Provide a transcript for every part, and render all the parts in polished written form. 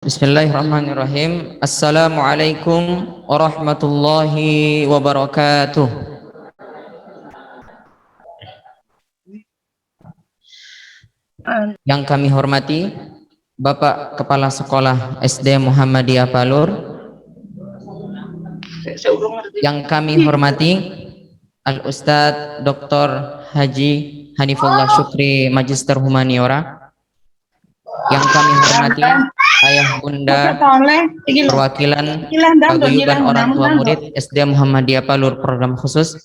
Bismillahirrahmanirrahim. Assalamualaikum warahmatullahi wabarakatuh. Yang kami hormati Bapak Kepala Sekolah SD Muhammadiyah Palur, yang kami hormati Al Ustadz Dr. Haji Hanifullah Syukri Magister Humaniora, yang kami hormati Ayah Bunda perwakilan paguyuban orang tua murid SD Muhammadiyah Palur program khusus,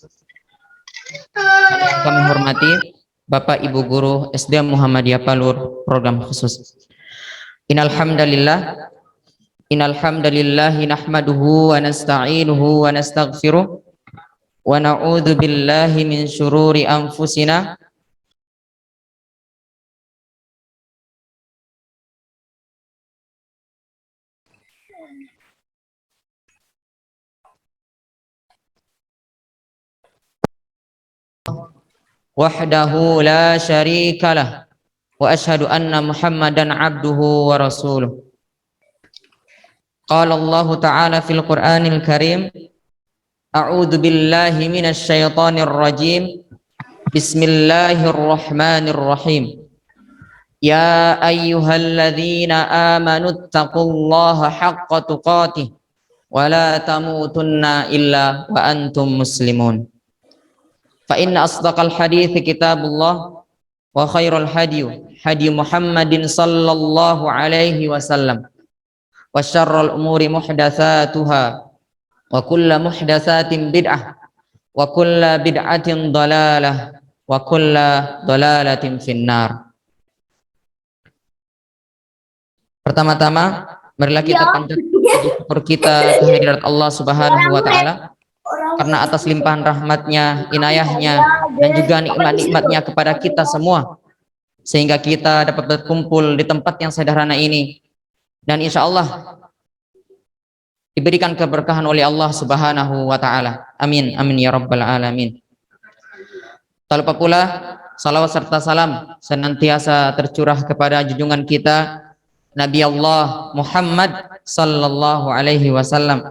yang kami hormati Bapak Ibu Guru SD Muhammadiyah Palur program khusus. Innal hamdalillah nahmaduhu wa nasta'inuhu wa nastaghfiruh wa na'udzu billahi min syururi anfusina wahdahu la syarikalah wa asyhadu anna Muhammadan abduhu wa rasuluh. Qala Allah Ta'ala fil Qur'anil Karim, a'udzu billahi minasy syaithanir rajim. Bismillahirrahmanirrahim. Ya ayyuhalladzina amanu taqullaha haqqa tuqatih wa la tamutunna illa wa antum muslimun. Fa inna asdaqal hadithi kitabullah wa khairul hadi Muhammadin sallallahu alaihi wasallam wa syarrul umuri muhdatsatuha wa kullu muhdatsatin bid'ah wa kullu bid'atin dhalalah wa kullu dhalalatin finnar. Pertama-tama marilah kita panjatkan syukur kita kehadirat Allah Subhanahu wa taala karena atas limpahan rahmatnya, inayahnya, dan juga nikmat-nikmatnya kepada kita semua, sehingga kita dapat berkumpul di tempat yang sederhana ini, dan insya Allah diberikan keberkahan oleh Allah Subhanahu wa taala. Amin amin ya rabbal alamin. Tak lupa pula salawat serta salam senantiasa tercurah kepada junjungan kita Nabi Allah Muhammad sallallahu alaihi wasallam,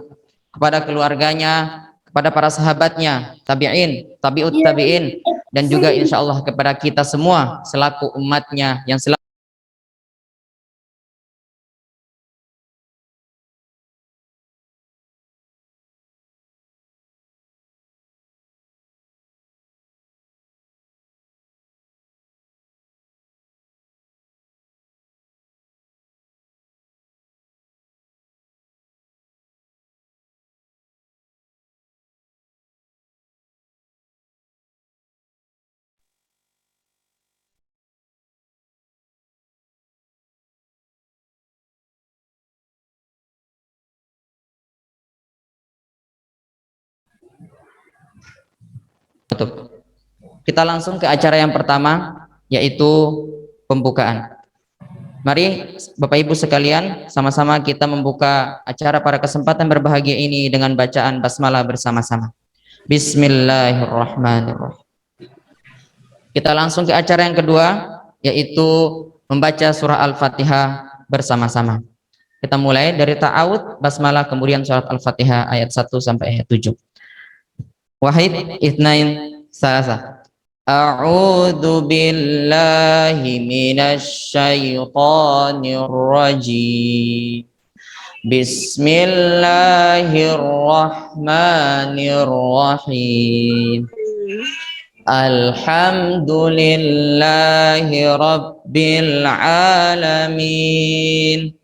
kepada keluarganya, kepada para sahabatnya, tabi'in, tabi'ut tabi'in, dan juga insya Allah kepada kita semua selaku umatnya yang selalu tutup. Kita langsung ke acara yang pertama, yaitu pembukaan. Mari Bapak Ibu sekalian, sama-sama kita membuka acara pada kesempatan berbahagia ini dengan bacaan basmalah bersama-sama. Bismillahirrahmanirrahim. Kita langsung ke acara yang kedua, yaitu membaca surah Al-Fatihah bersama-sama. Kita mulai dari ta'awud, basmalah, kemudian surat Al-Fatihah ayat 1 sampai ayat 7. Wahid, itsnain, salasa. A'udzu billahi minasy syaithanir rajim. Bismillahirrahmanirrahim. Alhamdulillahi rabbil alamin.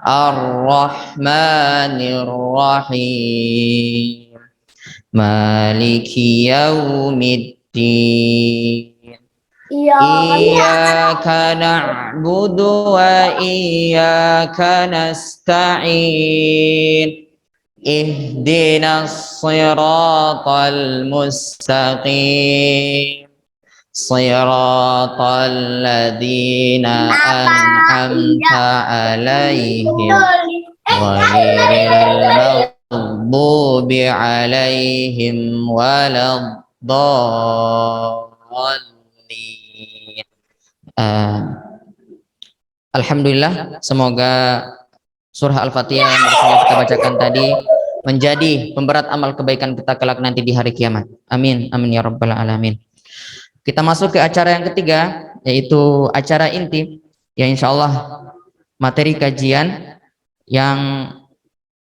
Ar-Rahmanir Rahim. Maliki yaumiddin. Iyyaka na'budu wa iyyaka nasta'in. Ihdinas siratal mustaqim. Siratal ladzina an'amta 'alaihim ghairil maghdubi 'alaihim waladdallin. Alhamdulillah, semoga surah Al-Fatihah yang barusan kita bacakan tadi menjadi pemberat amal kebaikan kita kelak nanti di hari kiamat. Amin, amin ya rabbal alamin. Kita masuk ke acara yang ketiga, yaitu acara inti, yang insya Allah materi kajian yang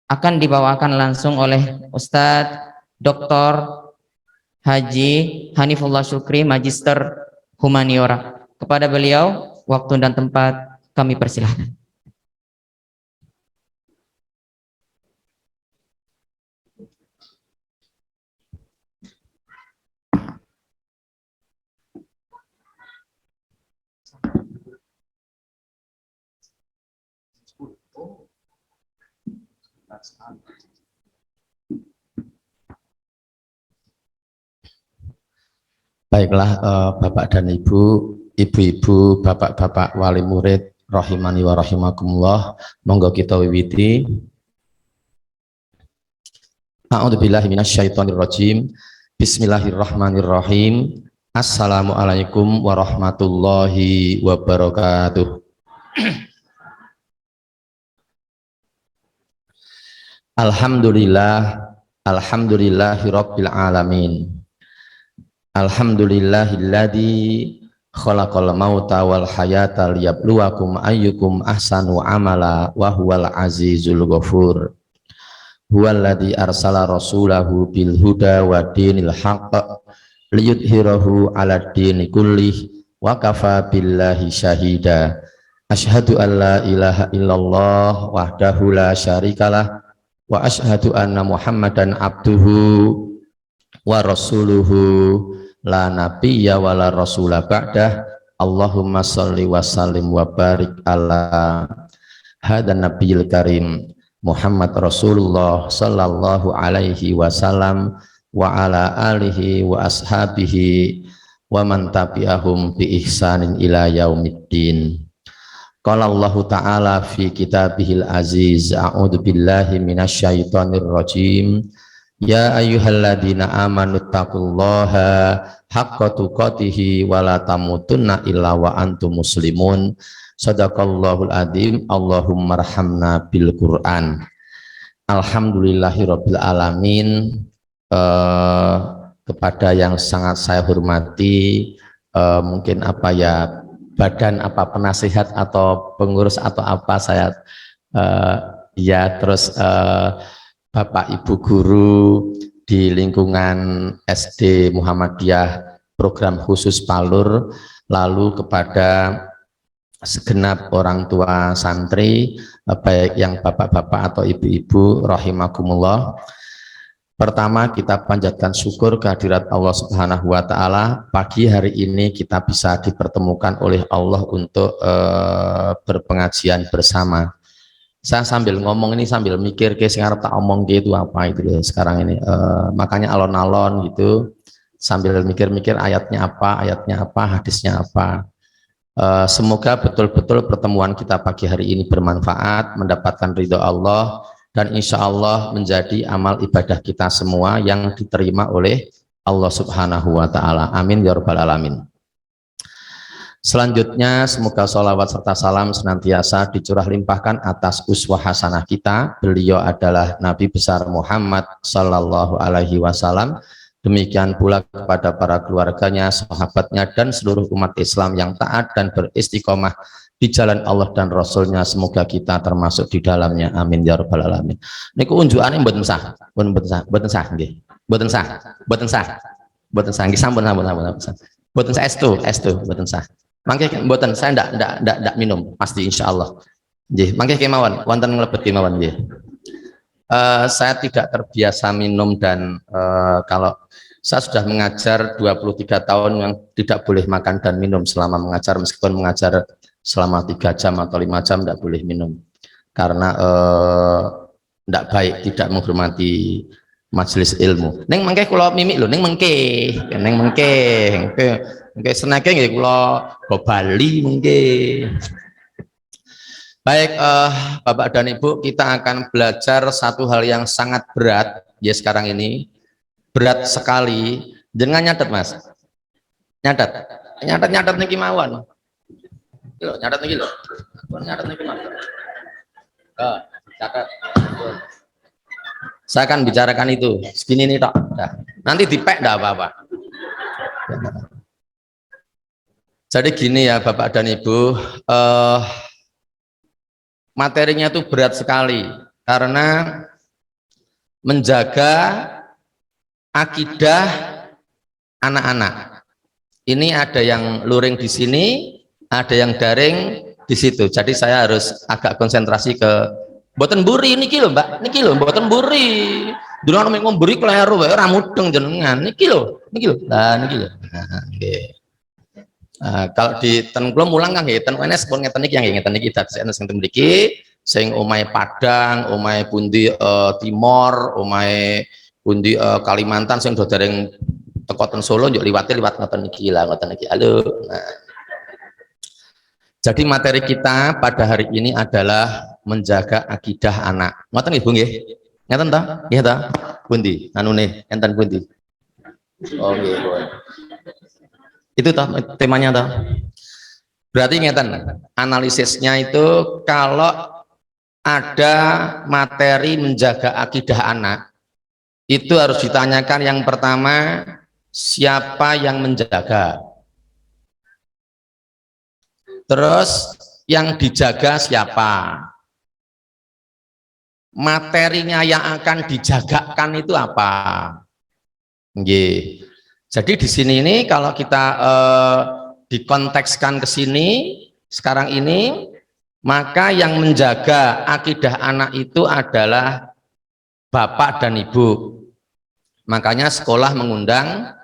akan dibawakan langsung oleh Ustadz Dr. Haji Hanifullah Syukri, Magister Humaniora. Kepada beliau, waktu dan tempat kami persilahkan. Baiklah, Bapak dan Ibu, Ibu-ibu, Bapak-bapak wali murid, rahimani wa rahimakumullah, monggo kita wiwiti. A'udzubillahi minasyaitonirrajim. Bismillahirrahmanirrahim. Assalamualaikum warahmatullahi wabarakatuh. Alhamdulillah, alhamdulillahi rabbil alamin. Alhamdulillahilladzi khalaqal mauta wal hayata liyabluwakum ayyukum ahsanu amala wa huwal azizul ghafur. Huwallazi arsala rasulahu bil huda wa dinil haqq liyudhhirahu 'alad dini kullih wa kafa billahi syahida. Asyhadu an la ilaha illallah wahdahu la syarikalah wa asyhadu anna Muhammadan abduhu wa rasuluhu la nabiyya wa la rasula ba'dah. Allahumma sholli wa sallim wa barik ala hadan nabiyil karim Muhammad Rasulullah sallallahu alaihi wasallam wa ala alihi wa ashabihi wa man tabi'ahum bi ihsanin ila yaumiddin. Qala Allah ta'ala fi kitabihil aziz, a'udzu billahi minasyaitonir rajim. Ya ayyuhalladzina amanu taqullaha haqqa tuqatih wa la tamutunna illa wa antum muslimun. Shadaqallahul adzim. Allahumma arhamna bil Qur'an. Alhamdulillahirabbil alamin. Kepada yang sangat saya hormati, mungkin apa ya, badan apa penasihat atau pengurus atau apa saya ya, terus Bapak Ibu guru di lingkungan SD Muhammadiyah program khusus Palur, lalu kepada segenap orang tua santri, baik yang bapak-bapak atau ibu-ibu rahimakumullah. Pertama, kita panjatkan syukur kehadirat Allah Subhanahu wa taala. Pagi hari ini kita bisa dipertemukan oleh Allah untuk berpengajian bersama. Saya sambil ngomong ini sambil mikir ke sekarang tak omong gitu apa itu ya sekarang ini, makanya alon-alon gitu sambil mikir-mikir ayatnya apa, hadisnya apa. Semoga betul-betul pertemuan kita pagi hari ini bermanfaat, mendapatkan ridho Allah, dan insya Allah menjadi amal ibadah kita semua yang diterima oleh Allah Subhanahu wa ta'ala. Amin ya rabbal alamin. Selanjutnya, semoga sholawat serta salam senantiasa dicurah limpahkan atas uswah hasanah kita. Beliau adalah Nabi besar Muhammad sallallahu alaihi wasallam. Demikian pula kepada para keluarganya, sahabatnya, dan seluruh umat Islam yang taat dan beristiqomah di jalan Allah dan Rasulnya. Semoga kita termasuk di dalamnya. Amin ya rabbal alamin. Niku unjukannya mboten sah, mboten sah nggih. Mboten sah, mboten sah. Mboten sah nggih, sampun. Mboten sah estu, mboten sah. Mangke mboten, saya ndak minum pasti insyaallah. Nggih, mangke kemawon wonten nglebet kemawon nggih. Saya tidak terbiasa minum dan kalau saya sudah mengajar 23 tahun yang tidak boleh makan dan minum selama mengajar, meskipun mengajar selama 3 jam atau 5 jam tidak boleh minum karena tidak baik, tidak menghormati majelis ilmu. Neng mangke kula mimik lho, neng mengke senake nggih kula go Bali mengke. Baik, Bapak dan Ibu, kita akan belajar satu hal yang sangat berat ya sekarang ini. Berat sekali. Jangan nyatet Mas. Nyatet niki mawon. Lho, nyatet niki lho. Nyatet niki mawon. Catat. Saya akan bicarakan itu segini nih tok. Nah, nanti dipek enggak apa-apa. Jadi gini ya Bapak dan Ibu, materinya itu berat sekali karena menjaga akidah anak-anak. Ini ada yang luring di sini, ada yang daring di situ. Jadi saya harus agak konsentrasi ke mboten mburi niki lho, Mbak. Niki lho mboten mburi. Dulu nek mburi kleru wae ora mudeng jenengan. Niki lho, niki lho. Lah niki lho. Nah, nggih. Kalau di ten kula mulang kan nggih ten wenes pun ngeten iki yang ngeten iki dados enten sing mriki sing omahe Padang, omahe pundi Timor, omahe pundi Kalimantan sing do dereng teko ten Solo njuk liwate liwat ngoten iki lah ngoten iki. Halo. Nah. Jadi materi kita pada hari ini adalah menjaga akidah anak. Ngoten nggih Bu nggih? Ngeten ta? Nggih ta? Pundi? Anune enten pundi? Oh nggih. Itu toh temanya toh. Berarti ngeten, analisisnya itu kalau ada materi menjaga akidah anak itu harus ditanyakan yang pertama siapa yang menjaga, terus yang dijaga siapa, materinya yang akan dijagakan itu apa. Nggih. Jadi di sini ini kalau kita dikontekskan ke sini sekarang ini, maka yang menjaga akidah anak itu adalah bapak dan ibu. Makanya sekolah mengundang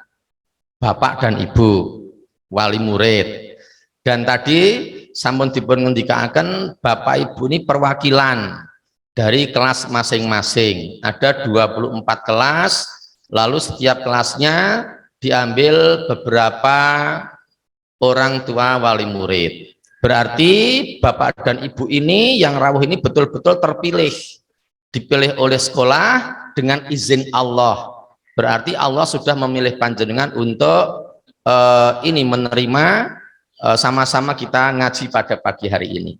bapak dan ibu, wali murid. Dan tadi sampun dipun ngendikaken bapak ibu ini perwakilan dari kelas masing-masing. Ada 24 kelas, lalu setiap kelasnya diambil beberapa orang tua wali murid. Berarti bapak dan ibu ini yang rawuh ini betul-betul terpilih, dipilih oleh sekolah dengan izin Allah. Berarti Allah sudah memilih panjenengan untuk ini menerima sama-sama kita ngaji pada pagi hari ini.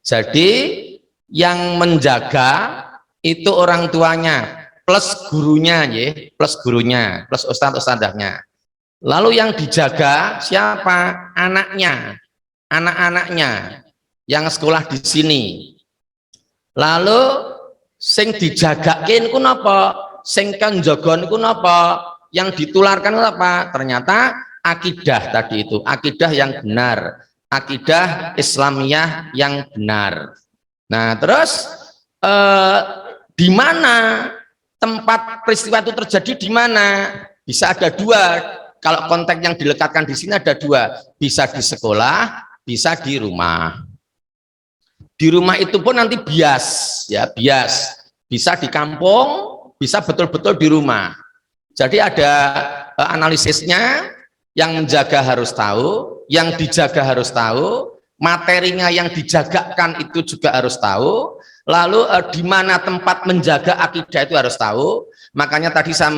Jadi yang menjaga itu orang tuanya plus gurunya, ya, plus gurunya, plus ustadz-ustadzahnya. Lalu yang dijaga siapa? Anaknya, anak-anaknya yang sekolah di sini. Lalu sing dijagakin ku napa? Sing kan jagon ku napa? Yang ditularkan apa? Ternyata akidah tadi itu, akidah yang benar, akidah Islamiyah yang benar. Nah, terus di mana tempat peristiwa itu terjadi, di mana? Bisa ada dua. Kalau konteks yang dilekatkan di sini ada dua, bisa di sekolah, bisa di rumah. Di rumah itu pun nanti bias, ya bias. Bisa di kampung, bisa betul-betul di rumah. Jadi ada analisisnya, yang menjaga harus tahu, yang dijaga harus tahu, materinya yang dijagakan itu juga harus tahu. Lalu di mana tempat menjaga akidah itu harus tahu. Makanya tadi saya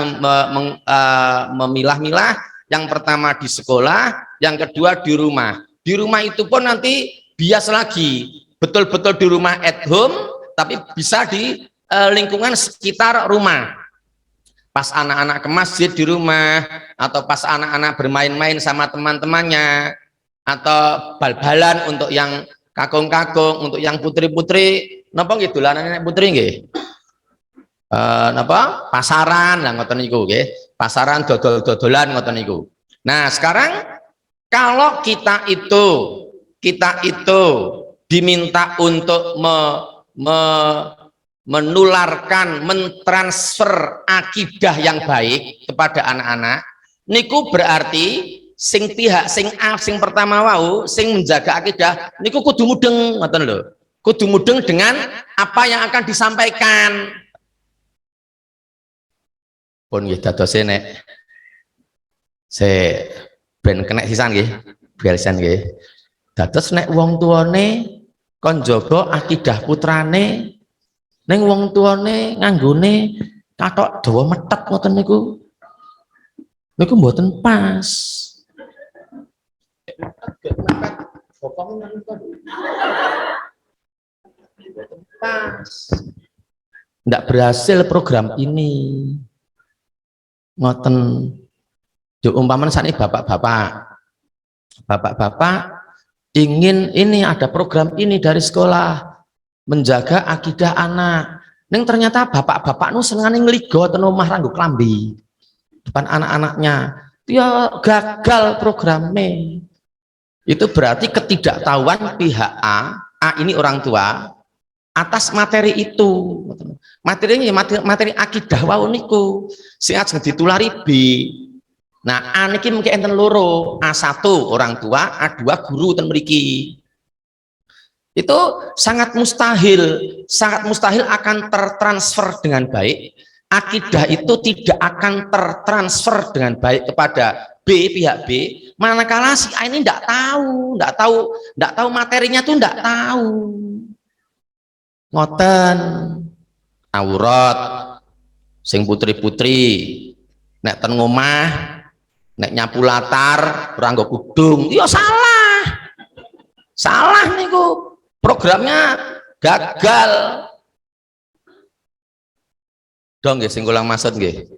memilah-milah, yang pertama di sekolah, yang kedua di rumah. Di rumah itu pun nanti bias lagi, betul-betul di rumah at home, tapi bisa di lingkungan sekitar rumah. Pas anak-anak ke masjid di rumah, atau pas anak-anak bermain-main sama teman-temannya, atau bal-balan untuk yang kakung-kakung, untuk yang putri-putri, napa nggih dolanan nek putri nggih? Napa? Pasaran lah ngoten niku nggih. Pasaran dodol-dodolan ngoten niku. Nah, sekarang kalau kita itu diminta untuk menularkan, mentransfer akidah yang baik kepada anak-anak, niku berarti sing pihak sing pertama wau sing menjaga akidah niku kudu mudeng ngoten lho. Kudu mudeng dengan apa yang akan disampaikan. Pun nggih dadose nek se ben kena sisan nggih, belisan nggih. Dados nek wong tuane kon jaga akidah putrane, ning wong tuane nganggone kathok dawa metet ngoten niku. Niku mboten pas. Pas. ndak berhasil program ini. Ngoten. Yo umpamane sakniki bapak-bapak ingin ini ada program ini dari sekolah menjaga akidah anak. Neng ternyata bapak-bapak nu senengane ngligo ten omah ranggo klambi depan anak-anaknya. Ya gagal programnya. Itu berarti ketidaktahuan pihak A ini orang tua atas materi itu. Materinya materi akidah wau niku sing ajeng ditulari B. Nah, A niki mungkin enten loro, A1 orang tua, A2 guru ten mriki. Itu sangat mustahil akan tertransfer dengan baik. Akidah itu tidak akan tertransfer dengan baik kepada B, pihak B, manakala si A ini tidak tahu materinya tuh tidak tahu. Ngoten aurat sing putri-putri nek ten ngomah nek nyapu latar ora nggo kudung, ya salah niku, programnya gagal dong nggih. Sing kula maksud nggih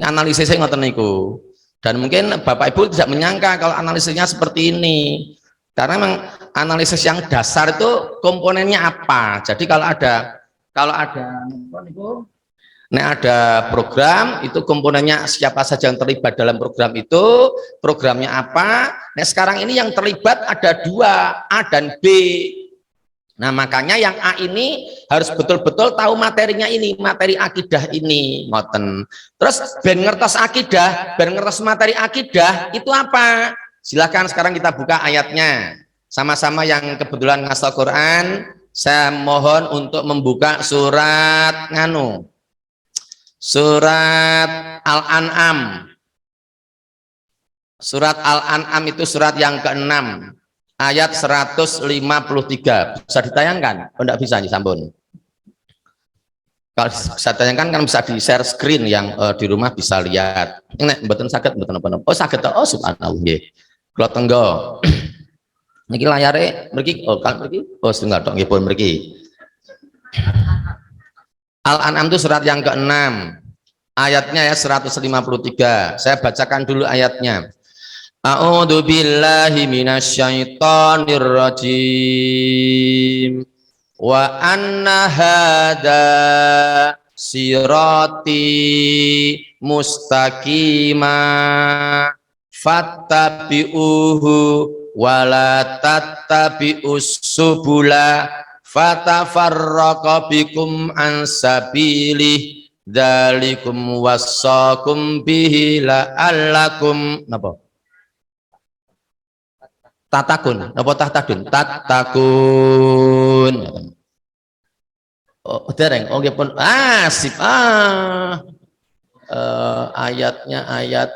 analisisnya ngoten niku, dan mungkin Bapak Ibu tidak menyangka kalau analisisnya seperti ini, karena memang analisis yang dasar itu komponennya apa. Jadi kalau ada program itu komponennya siapa saja yang terlibat dalam program itu, programnya apa. Nah sekarang ini yang terlibat ada dua, A dan B. Nah makanya yang A ini harus betul-betul tahu materinya ini, materi akidah ini, ngoten. Terus ben ngertos akidah, ben ngertos materi akidah itu apa? Silakan sekarang kita buka ayatnya. Sama-sama yang kebetulan ngasal Quran, saya mohon untuk membuka surat surat Al-An'am. Surat Al-An'am itu surat yang ke-6, ayat 153. Bisa ditayangkan? Oh, enggak bisa disampun. Kalau bisa ditayangkan kan bisa di-share screen yang di rumah bisa lihat. Nek mboten saged mboten apa-apa. Oh saged, oh subhanallah nggih. Kula tenggo. Niki layare mriki, oh kan mriki. Oh setengah tok nggih pun mriki. Al-An'am itu surat yang ke-6. Ayatnya ya 153. Saya bacakan dulu ayatnya. A'udzu billahi minasyaitonir rajim. Wa anna hadza sirati mustaqima fattabi'uhu wala tattabi'us subula fatafarraqa bikum an sabilih dzalikum wassakum bihi la'allakum napa tatakun napa tatakun oh dereng oh nggih pun sip ayatnya ayat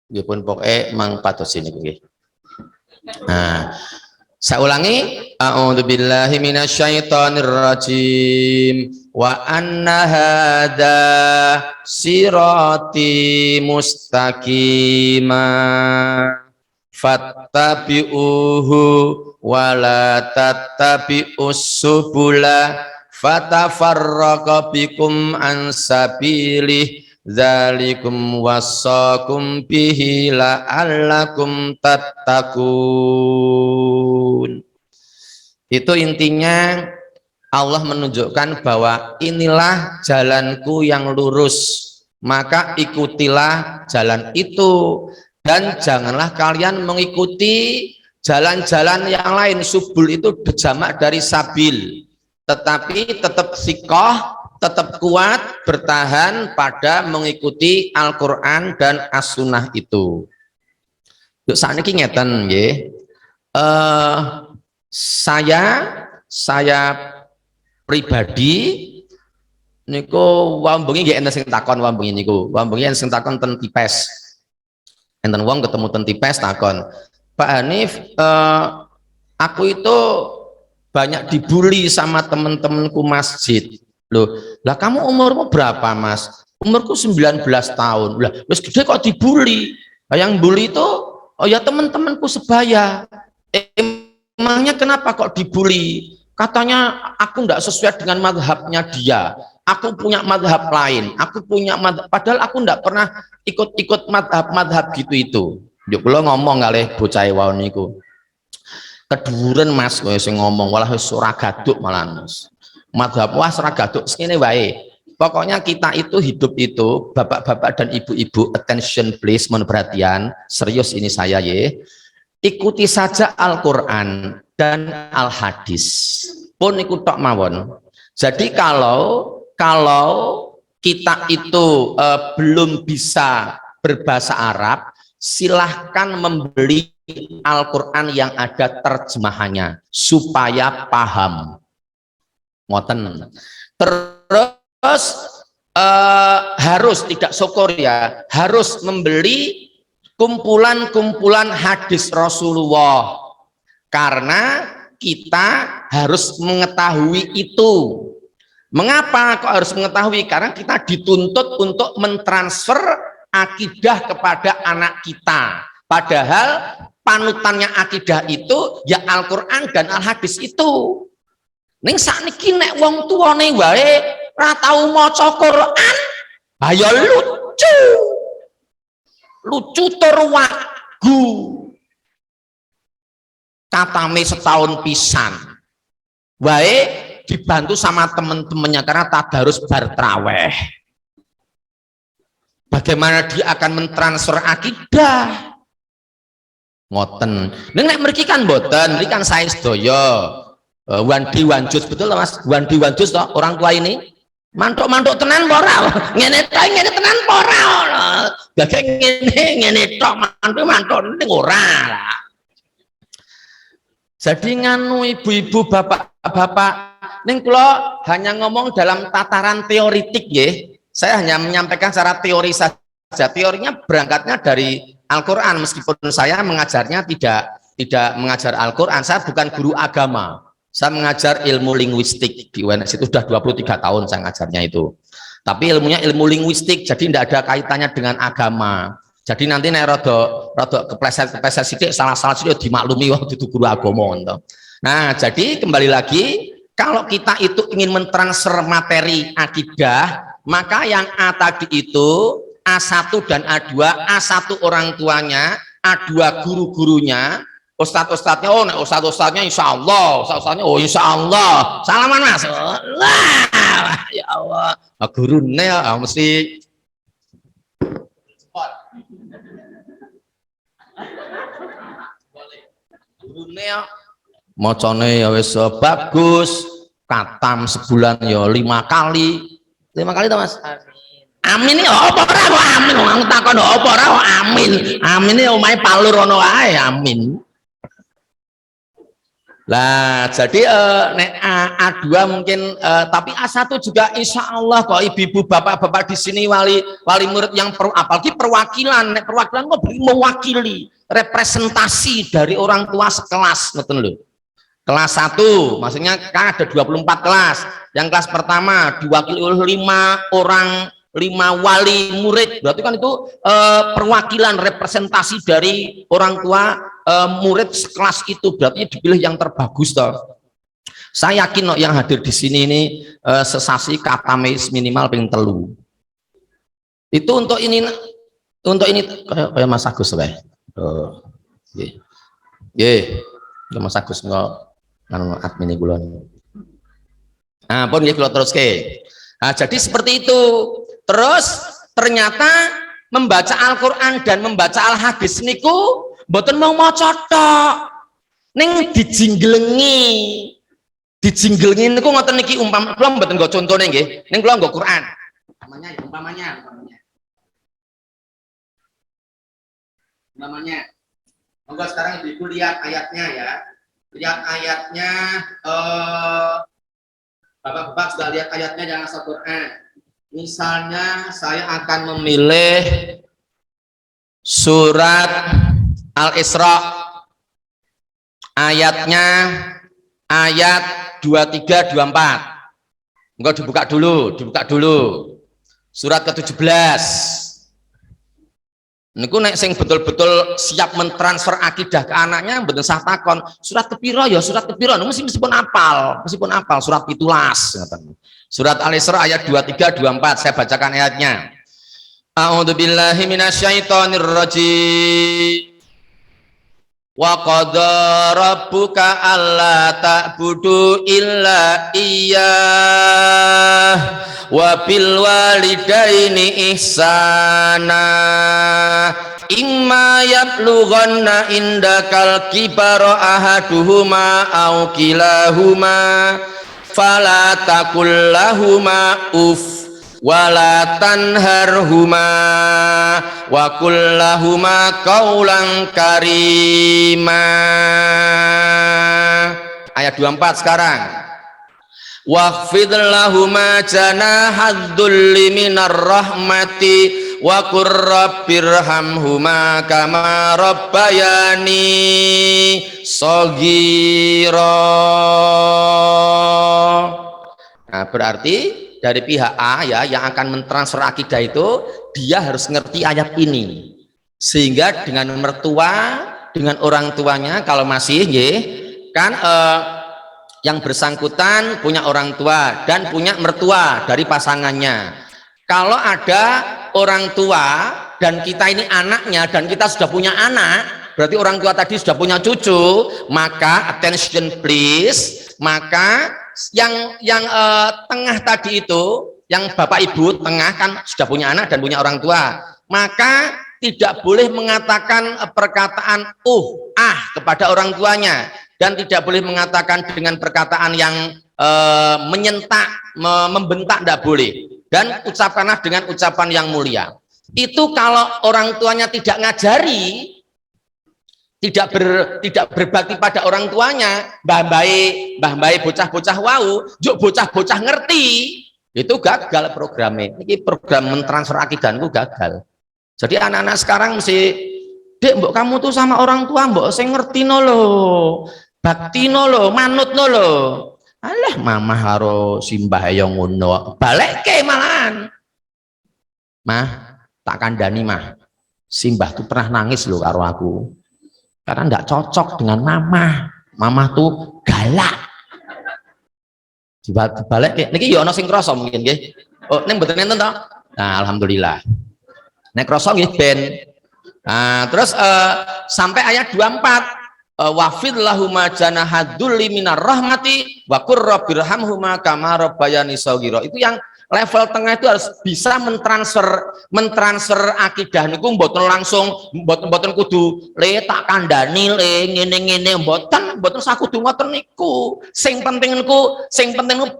nggih pun pokoke mang patos ini nggih. Nah, saya ulangi, a'udzubillahi minasyaitonir rajim. Wa anna hadza sirati mustaqima fattabi'uhu wa la tattabi'us subula fatafarraqa bikum an sabilih dzalikum wassakum bihi la'allakum tattaqun. Itu intinya Allah menunjukkan bahwa inilah jalanku yang lurus, maka ikutilah jalan itu, dan janganlah kalian mengikuti jalan-jalan yang lain. Subul itu jamak dari sabil, tetapi tetap sikoh, tetap kuat bertahan pada mengikuti Al-Quran dan As-Sunnah itu. Yuk saat ini ngeten nggih. Saya pribadi niku wambengi nggih enten sing takon wambengi niku. Wambengi enten sing takon ten tipes. Enten wong ketemu ten tipes takon, "Pak Hanif, aku itu banyak dibully sama temen-temenku masjid." Loh, lah kamu umurmu berapa Mas? Umurku 19 tahun. Lah, wis gede kok dibully. Nah, yang bully itu oh ya teman-temanku sebaya. Emangnya kenapa kok dibully? katanya aku tidak sesuai dengan madhabnya dia, aku punya madhab lain, aku punya madhab, padahal aku tidak pernah ikut-ikut madhab gitu itu. Yuk kalau ngomong kali bocah wau niku keduren mas sing ngomong malah wis ora gaduk malah madhab wah ora gaduk segini wae. Pokoknya kita itu hidup itu bapak-bapak dan ibu-ibu, attention please, mohon perhatian serius ini saya ya, ikuti saja Al-Quran dan Al-Hadis pun ikut tok mawon. Jadi kalau kita itu belum bisa berbahasa Arab, silahkan membeli Al-Quran yang ada terjemahannya supaya paham. Ngoten. Terus harus tidak syukur ya, harus membeli kumpulan-kumpulan hadis Rasulullah, karena kita harus mengetahui itu. Mengapa kok harus mengetahui? Karena kita dituntut untuk mentransfer akidah kepada anak kita, padahal panutannya akidah itu ya Al-Quran dan Al-Hadis itu. Ning sakniki nek wong tuane wae ora tau maca Quran, ayo lucu tur wagu, katame setahun pisan wae dibantu sama temen-temennya karena tadarus bar traweh. Bagaimana dia akan mentransfer akidah? Ngoten. Nek mriki kan mboten, mriki kan saya sedaya wandi wanjus, betul mas, wandi wanjus toh orang tua ini mantuk-mantuk tenan ora, ngene tenan ora, gak ngene tok mantuk ning ora lah. Jadi nganu ibu-ibu bapak-bapak, ning kula hanya ngomong dalam tataran teoritik nggih. Saya hanya menyampaikan secara teori saja. Teorinya berangkatnya dari Al-Qur'an, meskipun saya mengajarnya tidak mengajar Al-Qur'an. Saya bukan guru agama. Saya mengajar ilmu linguistik di UNS, itu sudah 23 tahun saya ngajarnya itu. Tapi ilmunya ilmu linguistik, jadi tidak ada kaitannya dengan agama. Jadi nanti nek rada kepleset sithik, salah-salah sithik dimaklumi waktu itu guru agama. Nah, jadi kembali lagi, kalau kita itu ingin mentransfer materi akidah, maka yang A tadi itu A1 dan A2, A1 orang tuanya, A2 guru-gurunya, ustadz-ustadznya, oh ustadz-ustadznya insya Allah, ustadz-ustadznya oh insya Allah, salaman mas, ya Allah, gurunya mesti gurunya mocone ya wis bagus, katam sebulan ya 5 kali tuh mas. Amin ya apa ora kok amin, wong takon apa ora kok amin. Amin ya omahe palur ono ae amin. Lah jadi nek A2 mungkin tapi A1 juga insya Allah kok ibu-ibu bapak-bapak di sini wali murid yang apalagi perwakilan, nek perwakilan kok mewakili representasi dari orang tua sekelas, ngoten lho. Kelas 1 maksudnya kan ada 24 kelas. Yang kelas pertama diwakili oleh 5 wali murid, berarti kan itu perwakilan representasi dari orang tua murid sekelas itu, berarti dipilih yang terbagus toh. Saya yakin yang hadir di sini ini sesasi katame minimal pengen telu. Itu untuk ini kayak Mas Agus wae. Oh. Nggih. Mas Agus enggak admin kula. Nah, pun nggih kula teruske. Nah, jadi seperti itu. Terus ternyata membaca Al-Quran dan membaca Al-Hadis niku mboten mau maca tok. Ning dijinglengi niku ngoten niki umpama kula mboten nggo contone nggih. Ning kula nggo Quran. Umpamanya. Monggo sekarang Ibu lihat ayatnya ya. Lihat ayatnya Bapak-bapak sudah lihat ayatnya jangan Al-Quran. Misalnya saya akan memilih surat Al-Isra, ayatnya ayat 23 24. Enggak dibuka dulu. Surat ke-17. Niku nek sing betul-betul siap mentransfer akidah ke anaknya mboten sah takon, surat kepiro ya, surat kepiro, meskipun apal surat 17 ngoten. Surat Al-Isra ayat 23 24 saya bacakan ayatnya. A'udzubillahi minasyaitonir rajim. Wa qadara rabbuka alla ta'budu illa iyyah wa bil walidaini ihsana imma yablughanna indakal kibara ahaduhuma aw kilahuma fala taqul lahuma uff wala tanharhuma wa kullahuma qaulan karima. Ayat 24 sekarang. Waqfid lahuma janahadzulli minar rahmati wa qur rabbirhamhuma kama rabbayani shaghira. Nah, berarti dari pihak A ya yang akan mentransfer akidah itu dia harus ngerti ayat ini sehingga dengan mertua dengan orang tuanya kalau masih kan yang bersangkutan punya orang tua dan punya mertua dari pasangannya. Kalau ada orang tua dan kita ini anaknya dan kita sudah punya anak, berarti orang tua tadi sudah punya cucu, maka attention please, maka yang tengah tadi itu, yang bapak ibu tengah kan sudah punya anak dan punya orang tua, maka tidak boleh mengatakan perkataan kepada orang tuanya dan tidak boleh mengatakan dengan perkataan yang menyentak, membentak, tidak boleh, dan ucapkanlah dengan ucapan yang mulia. Itu kalau orang tuanya tidak ngajari, tidak berbakti pada orang tuanya, mbah bae bocah-bocah wau, juk bocah-bocah ngerti, itu gagal programnya. Ini program mentransfer akidah itu gagal. Jadi anak-anak sekarang mesti, dek mbok kamu tuh sama orang tua mbok sing ngerti no lo, bakti no lo, manut no lo. Alah mama haro simbah yang ngono, balik ke malahan. Mah tak kandani mah, simbah tuh pernah nangis loh karo aku. Karena tidak cocok dengan mama tuh galak. Dibalik niki yo ana sing krasa mungkin nggih. Oh ning mboten enten to? Nah alhamdulillah. Nek krasa nggih ben. Nah terus sampai ayat 24 wafid lahuma janahadzulli minar rahmati wa qur rabbirhamhuma kama rabbayani shaghira. Itu yang level tengah itu harus bisa mentransfer akidah niku mboten langsung mboten kudu le tak kandhani le ngene-ngene mboten sakudu ngoten niku. Sing penting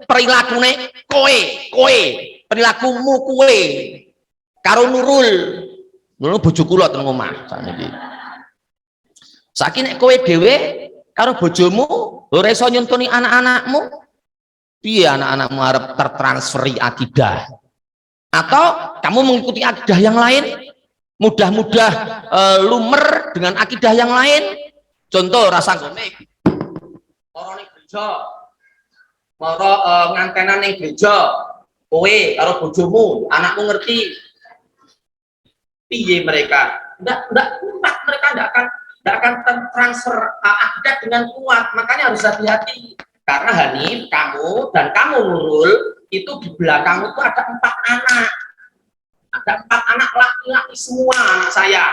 perilakune kowe perilakumu kowe karo Nurul bojo kula ten omah sakniki. Saiki nek kowe dhewe karo bojomu ora iso nyontoni anak-anakmu, piye anak-anakmu arep tertransferi akidah? Atau kamu mengikuti akidah yang lain? Mudah-mudah lumer dengan akidah yang lain. Contoh rasa gomek. Moro ning gereja. Moro ngantenan ning gereja. Kowe karo bojomu, anakmu ngerti. Piye mereka? Mereka enggak akan transfer akidah dengan kuat. Makanya harus hati-hati. Karena Hanif, kamu dan kamu Nurul itu di belakang itu ada 4 anak. Ada 4 anak laki-laki semua anak saya.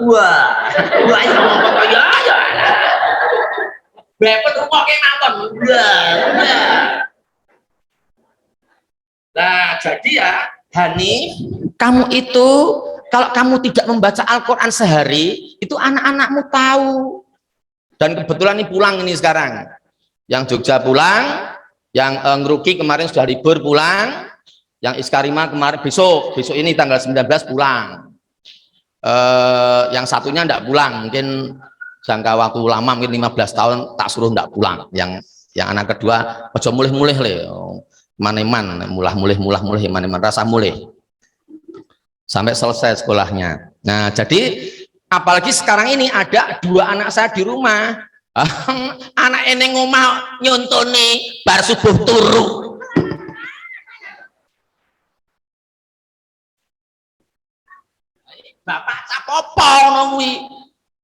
Wah ini ngomong kaya ya. Bepet rumah kayak nonton. Nah jadi ya Hanif, kamu itu kalau kamu tidak membaca Al-Quran sehari, itu anak-anakmu tahu. Dan kebetulan ini pulang ini sekarang. Yang Jogja pulang, yang Ngeruki kemarin sudah libur pulang, yang Iskarima kemarin besok ini tanggal 19 pulang. Yang satunya enggak pulang, mungkin jangka waktu lama, mungkin 15 tahun tak suruh enggak pulang. Yang anak kedua, ojo mulih-mulih le, maneman, mulih maneman, rasa mulih. Sampai selesai sekolahnya. Nah, jadi apalagi sekarang ini ada 2 anak saya di rumah. Anak ini ngomong nyontoni bar subuh turu. Bapak capopo kuwi.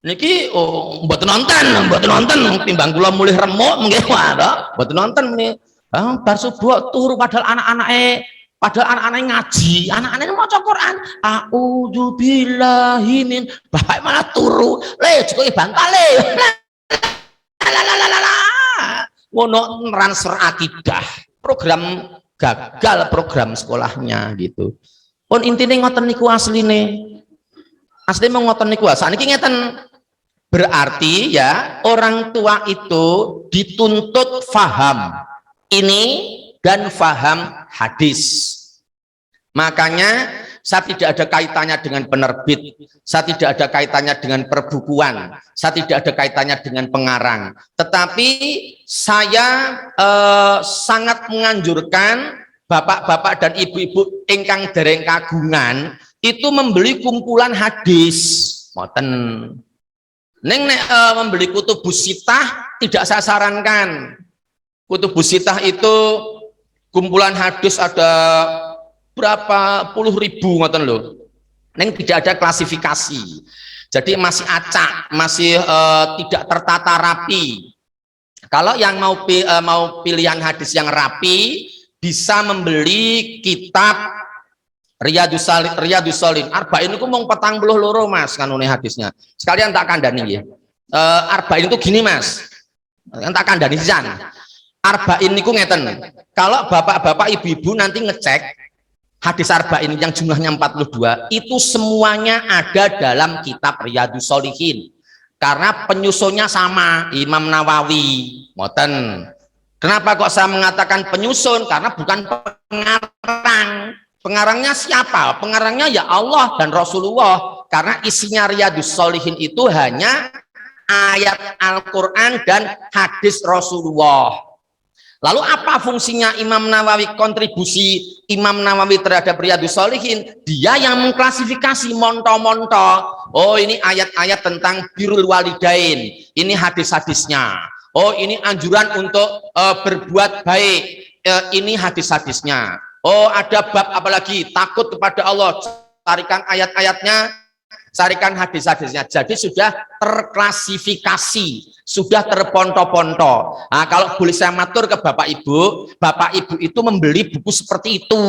Niki mboten nonton timbang kula mulih remuk nggih wae mboten nonton meneh. Bar subuh turu padahal anak-anake ngaji, anak-anake maca Quran. A'udzubillahi min bapak malah turu. Le cukup bantale. Ngono transfer akidah. Program gagal program sekolahnya gitu. Pun intine ngoten niku asline. Asli mau ngoten niku saniki ngeten. Berarti ya orang tua itu dituntut faham ini dan faham hadis. Makanya saya tidak ada kaitannya dengan penerbit, saya tidak ada kaitannya dengan perbukuan, saya tidak ada kaitannya dengan pengarang. Tetapi saya sangat menganjurkan bapak-bapak dan ibu-ibu ingkang dereng kagungan itu membeli kumpulan hadis. Moten. Neng membeli kutubus sitah tidak saya sarankan. Kutubus sitah itu kumpulan hadis ada berapa puluh ribu ngoten lho. Neng tidak ada klasifikasi. Jadi masih acak, masih tidak tertata rapi. Kalau yang mau pilihan hadis yang rapi bisa membeli kitab Riyadus Shalihin. Arba'in itu mau 42 Mas kanune hadisnya. Sekalian tak kandani ya. Arba'in itu gini Mas. Yang tak kandani sisan. Arba'in niku ngeten. Kalau bapak-bapak ibu-ibu nanti ngecek hadis Arba'in yang jumlahnya 42 itu semuanya ada dalam kitab Riyadus Shalihin. Karena penyusunnya sama Imam Nawawi. Ngoten. Kenapa kok saya mengatakan penyusun? Karena bukan pengarang. Pengarangnya siapa? Pengarangnya ya Allah dan Rasulullah. Karena isinya Riyadus Shalihin itu hanya ayat Al-Quran dan hadis Rasulullah. Lalu apa fungsinya Imam Nawawi, kontribusi Imam Nawawi terhadap Riyadus Shalihin? Dia yang mengklasifikasi monto-monto. Oh ini ayat-ayat tentang birrul walidain. Ini hadis-hadisnya. Oh ini anjuran untuk berbuat baik. Ini hadis-hadisnya. Oh ada bab apalagi takut kepada Allah, carikan ayat-ayatnya, carikan hadis-hadisnya. Jadi sudah terklasifikasi, sudah terponto-ponto. Nah, kalau boleh saya matur ke Bapak Ibu itu membeli buku seperti itu.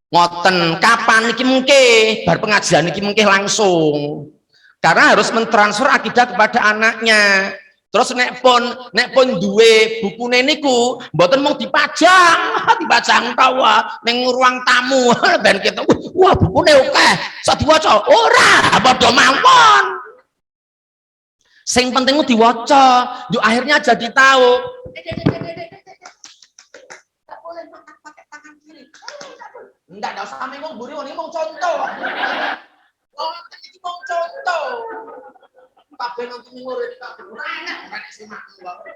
Ngoten kapan iki mungkin bar pengajian iki mungkin langsung. Karena harus mentransfer akidah kepada anaknya. Terus nek pun duwe bukune niku mboten mau dipajang tawa ning ruang tamu ben kita wah bukune akeh sak diwaca ora padha mawon. Sing penting diwaca, yo akhirnya jadi tahu. Enggak boleh pakai tangan kiri. Enggak usah ngomong mburi ini mau contoh. Oh, iki mau contoh. Kabeh nang timur iki kabeh enak rek simak wae.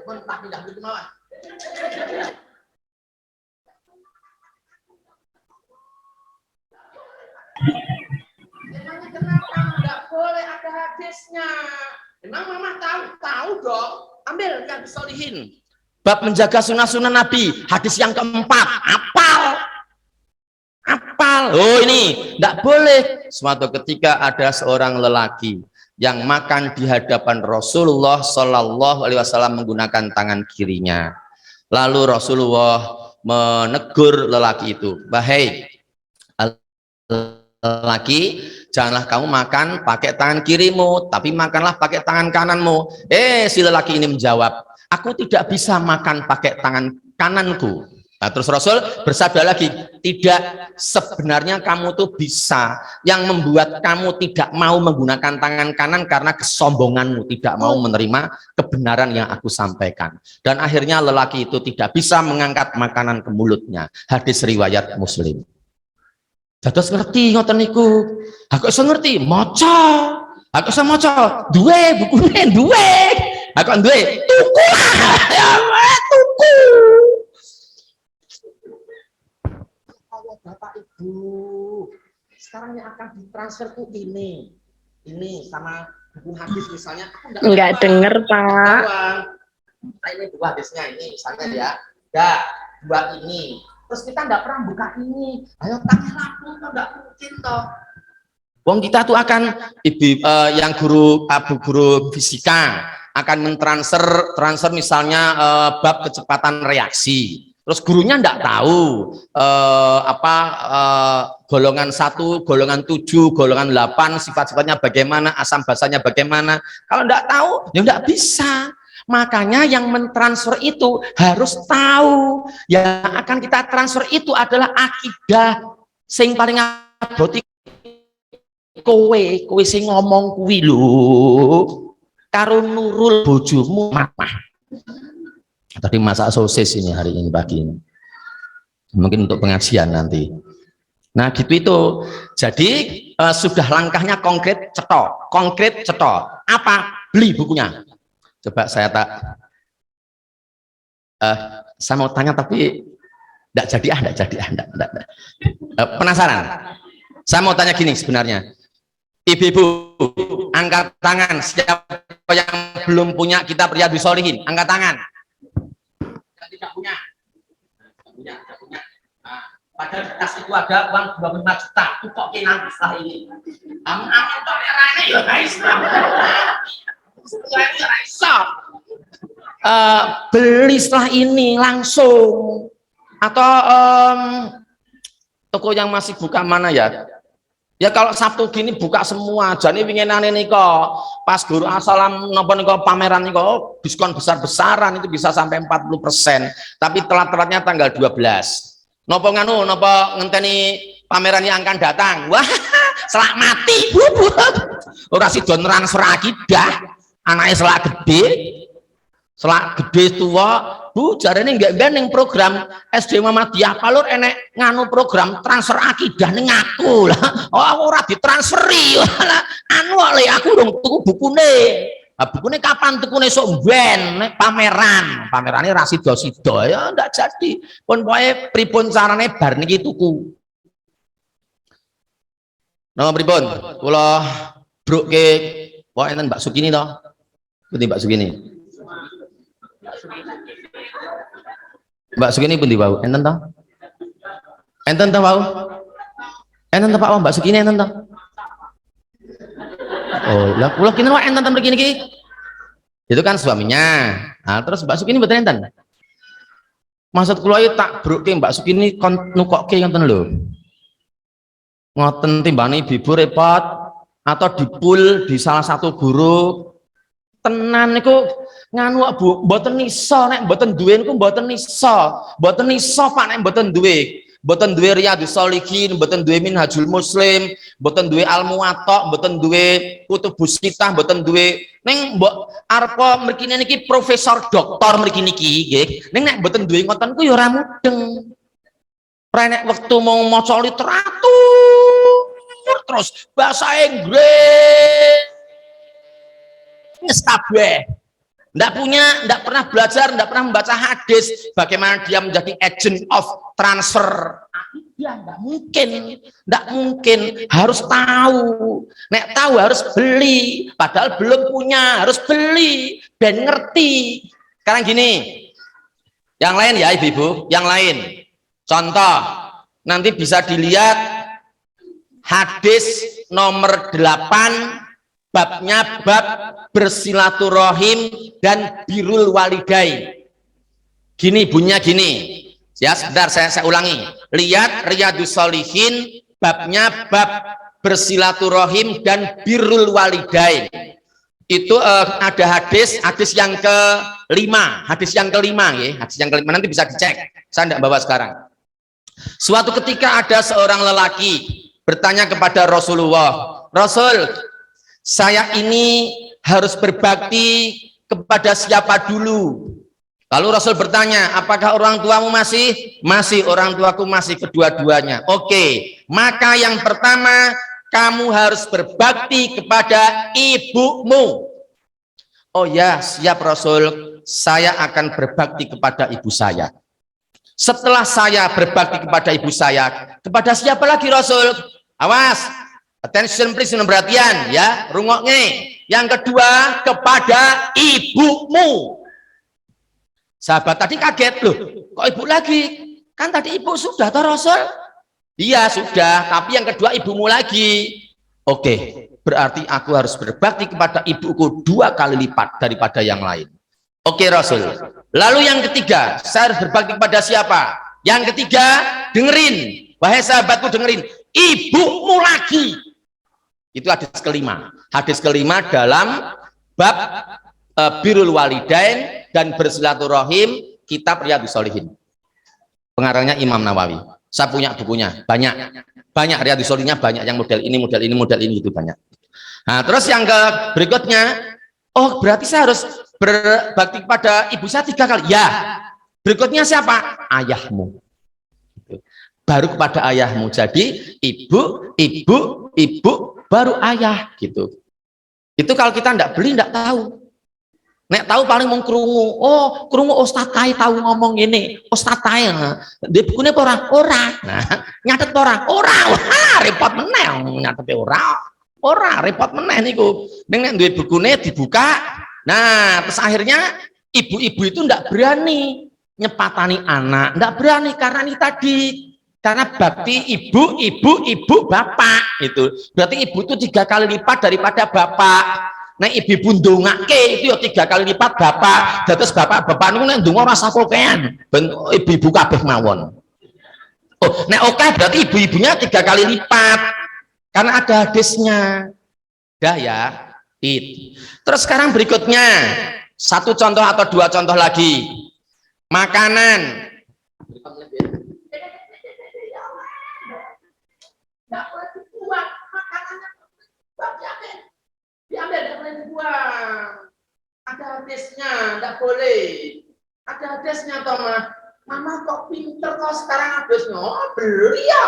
Pun tak pindah gitu mawon. Emangnya kenapa enggak boleh ada hadisnya? Emang Mama tahu dong. Ambil Riyadus Shalihin. Bab menjaga sunnah-sunnah Nabi, hadis yang keempat, apal. Oh ini tidak boleh. Suatu ketika ada seorang lelaki yang makan di hadapan Rasulullah Shallallahu Alaihi Wasallam menggunakan tangan kirinya. Lalu Rasulullah menegur lelaki itu, "Wahai lelaki, janganlah kamu makan pakai tangan kirimu, tapi makanlah pakai tangan kananmu." Si lelaki ini menjawab, "Aku tidak bisa makan pakai tangan kananku." Nah, terus Rasul bersabda lagi, tidak, sebenarnya kamu tuh bisa. Yang membuat kamu tidak mau menggunakan tangan kanan karena kesombonganmu, tidak mau menerima kebenaran yang aku sampaikan. Dan akhirnya lelaki itu tidak bisa mengangkat makanan ke mulutnya. Hadis riwayat Muslim. Dados ngerti ngoten niku. Aku iso ngerti, maca. Aku iso maca, duwe bukune duwe. Aku duwe, tuku lah. Ya tuku. Bapak Ibu, sekarang yang akan ditransfer tuh ini sama buku hadis misalnya. Enggak denger Pak. Nah, ini dua hadisnya ini misalnya ya, enggak dua ini. Terus kita enggak pernah buka ini. Ayo tanya langsung, enggak mungkin toh. Wong kita tuh akan yang guru fisika akan transfer misalnya bab kecepatan reaksi. Terus gurunya enggak tahu golongan 1, golongan 7, golongan 8 sifat-sifatnya bagaimana, asam basanya bagaimana. Kalau enggak tahu ya enggak bisa. Makanya yang mentransfer itu harus tahu. Yang akan kita transfer itu adalah akidah sing paling abot kowe sing ngomong kuwi lho karo Nurul bojomu mamah. Tadi masak sosis ini hari ini pagi ini. Mungkin untuk pengajian nanti. Nah gitu itu. Jadi sudah langkahnya konkret cetok. Apa? Beli bukunya. Coba saya mau tanya tapi enggak jadi. Penasaran? Saya mau tanya gini sebenarnya. Ibu-ibu, angkat tangan. Siapa yang belum punya kitab Riyadhus Shalihin? Angkat tangan. Yang tidak punya. Nah, padahal di tas itu ada uang 25 juta. Itu kok nanti setelah ini. Amin kok rane ya guys. Beli setelah ini langsung. Atau toko yang masih buka mana ya? Ya kalau Sabtu gini buka semua. Jadi winginane niko pas guru asalam napa niko pameran niko diskon besar-besaran itu bisa sampai 40%. Tapi telat-telatnya tanggal 12. Napa ngenteni pameran yang akan datang. Wah, selak mati bu. Ora sida transfer akidah. Anake selak gede tua. Bu, jarene nggak ning program SD Muhammadiyah Palur enek nganu program transfer akidah ning aku lah. Oh, aku ora ditransferi. Anu le aku dong tuku bukune. Bukune kapan tukune sok ben nek pamerane ra sida-sida ya ndak jadi. Pun pokoke pripun carane bar niki tuku. Napa pripun? Kula brukke pokoke enten Mbak Sukini to. Pundi Mbak Sukini? Mbak Sukini pundi wau? Enten to? Enten to wau? Enten to Pak Mbak Sukini enten to? Oh, lah kula kene wae enten mriki niki. Itu kan suaminya. Nah, terus Mbak Sukini mboten enten. Maksud kula iki tak brukke Mbak Sukini kon nukokke ngoten lho. Ngoten timbane ibu repot atau dipul di salah satu guru tenan niku nganu Bu, mboten iso nek mboten duwe niku mboten iso Pak nek mboten duwe Riyadhus Shalihin, mboten duwe Minhajul Muslim, mboten duwe Al Muwatta, mboten duwe Kutubus Sittah, mboten duwe ning mbok arep mriki niki profesor doktor mriki niki nggih. Ning nek mboten duwe ngoten ku ya ora mudeng. Nek wektu mau maca literatur terus bahasa Inggris kabeh. Nggak pernah belajar, nggak pernah membaca hadis bagaimana dia menjadi agent of transfer. Ya nggak mungkin, harus tahu. Nek tahu harus beli, padahal belum punya, harus beli ben ngerti. Sekarang gini, yang lain ya ibu-ibu, yang lain. Contoh, nanti bisa dilihat hadis nomor 8 babnya bab bersilaturahim dan birrul walidain. Gini bunyinya gini. Ya, sebentar saya ulangi. Lihat Riyadhus Shalihin babnya bab bersilaturahim dan birrul walidain. Itu ada hadis yang kelima, hadis yang kelima nanti bisa dicek. Saya tidak bawa sekarang. Suatu ketika ada seorang lelaki bertanya kepada Rasulullah, "Rasul, saya ini harus berbakti kepada siapa dulu?" Lalu Rasul bertanya, "Apakah orang tuamu masih?" "Masih, orang tuaku masih kedua-duanya." "Oke, maka yang pertama kamu harus berbakti kepada ibumu." "Oh ya, siap Rasul, saya akan berbakti kepada ibu saya." "Setelah saya berbakti kepada ibu saya, kepada siapa lagi Rasul?" Awas, attention please, perhatian ya, rungoknya. Yang kedua, kepada ibumu. Sahabat tadi kaget, loh kok ibu lagi? Kan tadi ibu sudah toh Rasul? Iya sudah, tapi yang kedua ibumu lagi. Oke, berarti aku harus berbakti kepada ibuku 2 kali lipat daripada yang lain. Oke Rasul. Lalu yang ketiga, saya harus berbakti kepada siapa? Yang ketiga, dengerin, wahai sahabatku, dengerin, ibumu lagi. Itu hadis kelima. Hadis kelima dalam bab birrul walidain dan bersilaturahim, kitab Riyadhus Shalihin. Pengarangnya Imam Nawawi. Saya punya bukunya, banyak Riyadhus Shalihinnya, banyak yang model ini itu banyak. Nah, terus yang berikutnya, oh berarti saya harus berbakti kepada ibu saya 3 kali. Ya. Berikutnya siapa? Ayahmu. Baru kepada ayahmu. Jadi ibu, baru ayah gitu. Itu kalau kita ndak beli ndak tahu. Nek tahu paling mau krungu. Oh, krungu Ustaz Kai tahu ngomong gini. Ustaz Kai di bukune ora. Nah, nyatet ora. Wah, repot meneh nyatet ora, repot meneh niku. Ning nek duwe bukune dibuka. Nah, terus akhirnya ibu-ibu itu ndak berani nyepatani anak, ndak berani karena ini tadi. Karena bakti ibu, bapak itu. Berarti ibu itu 3 kali lipat daripada bapak. Nah ibu ndongake itu ya 3 kali lipat bapak. Terus bapak niku nek ndonga ora sakokean. Ben ibu-ibu kabeh mawon. Oh, nek oke berarti ibu-ibunya 3 kali lipat. Karena ada hadisnya. Dah ya. Terus sekarang berikutnya, 1 contoh atau 2 contoh lagi. Makanan. Diambil, tidak boleh dibuang. Ada hadisnya, tidak boleh. Ada hadisnya, Thomas. Mama kok pinter kok sekarang hadisnya? Oh, beli ya.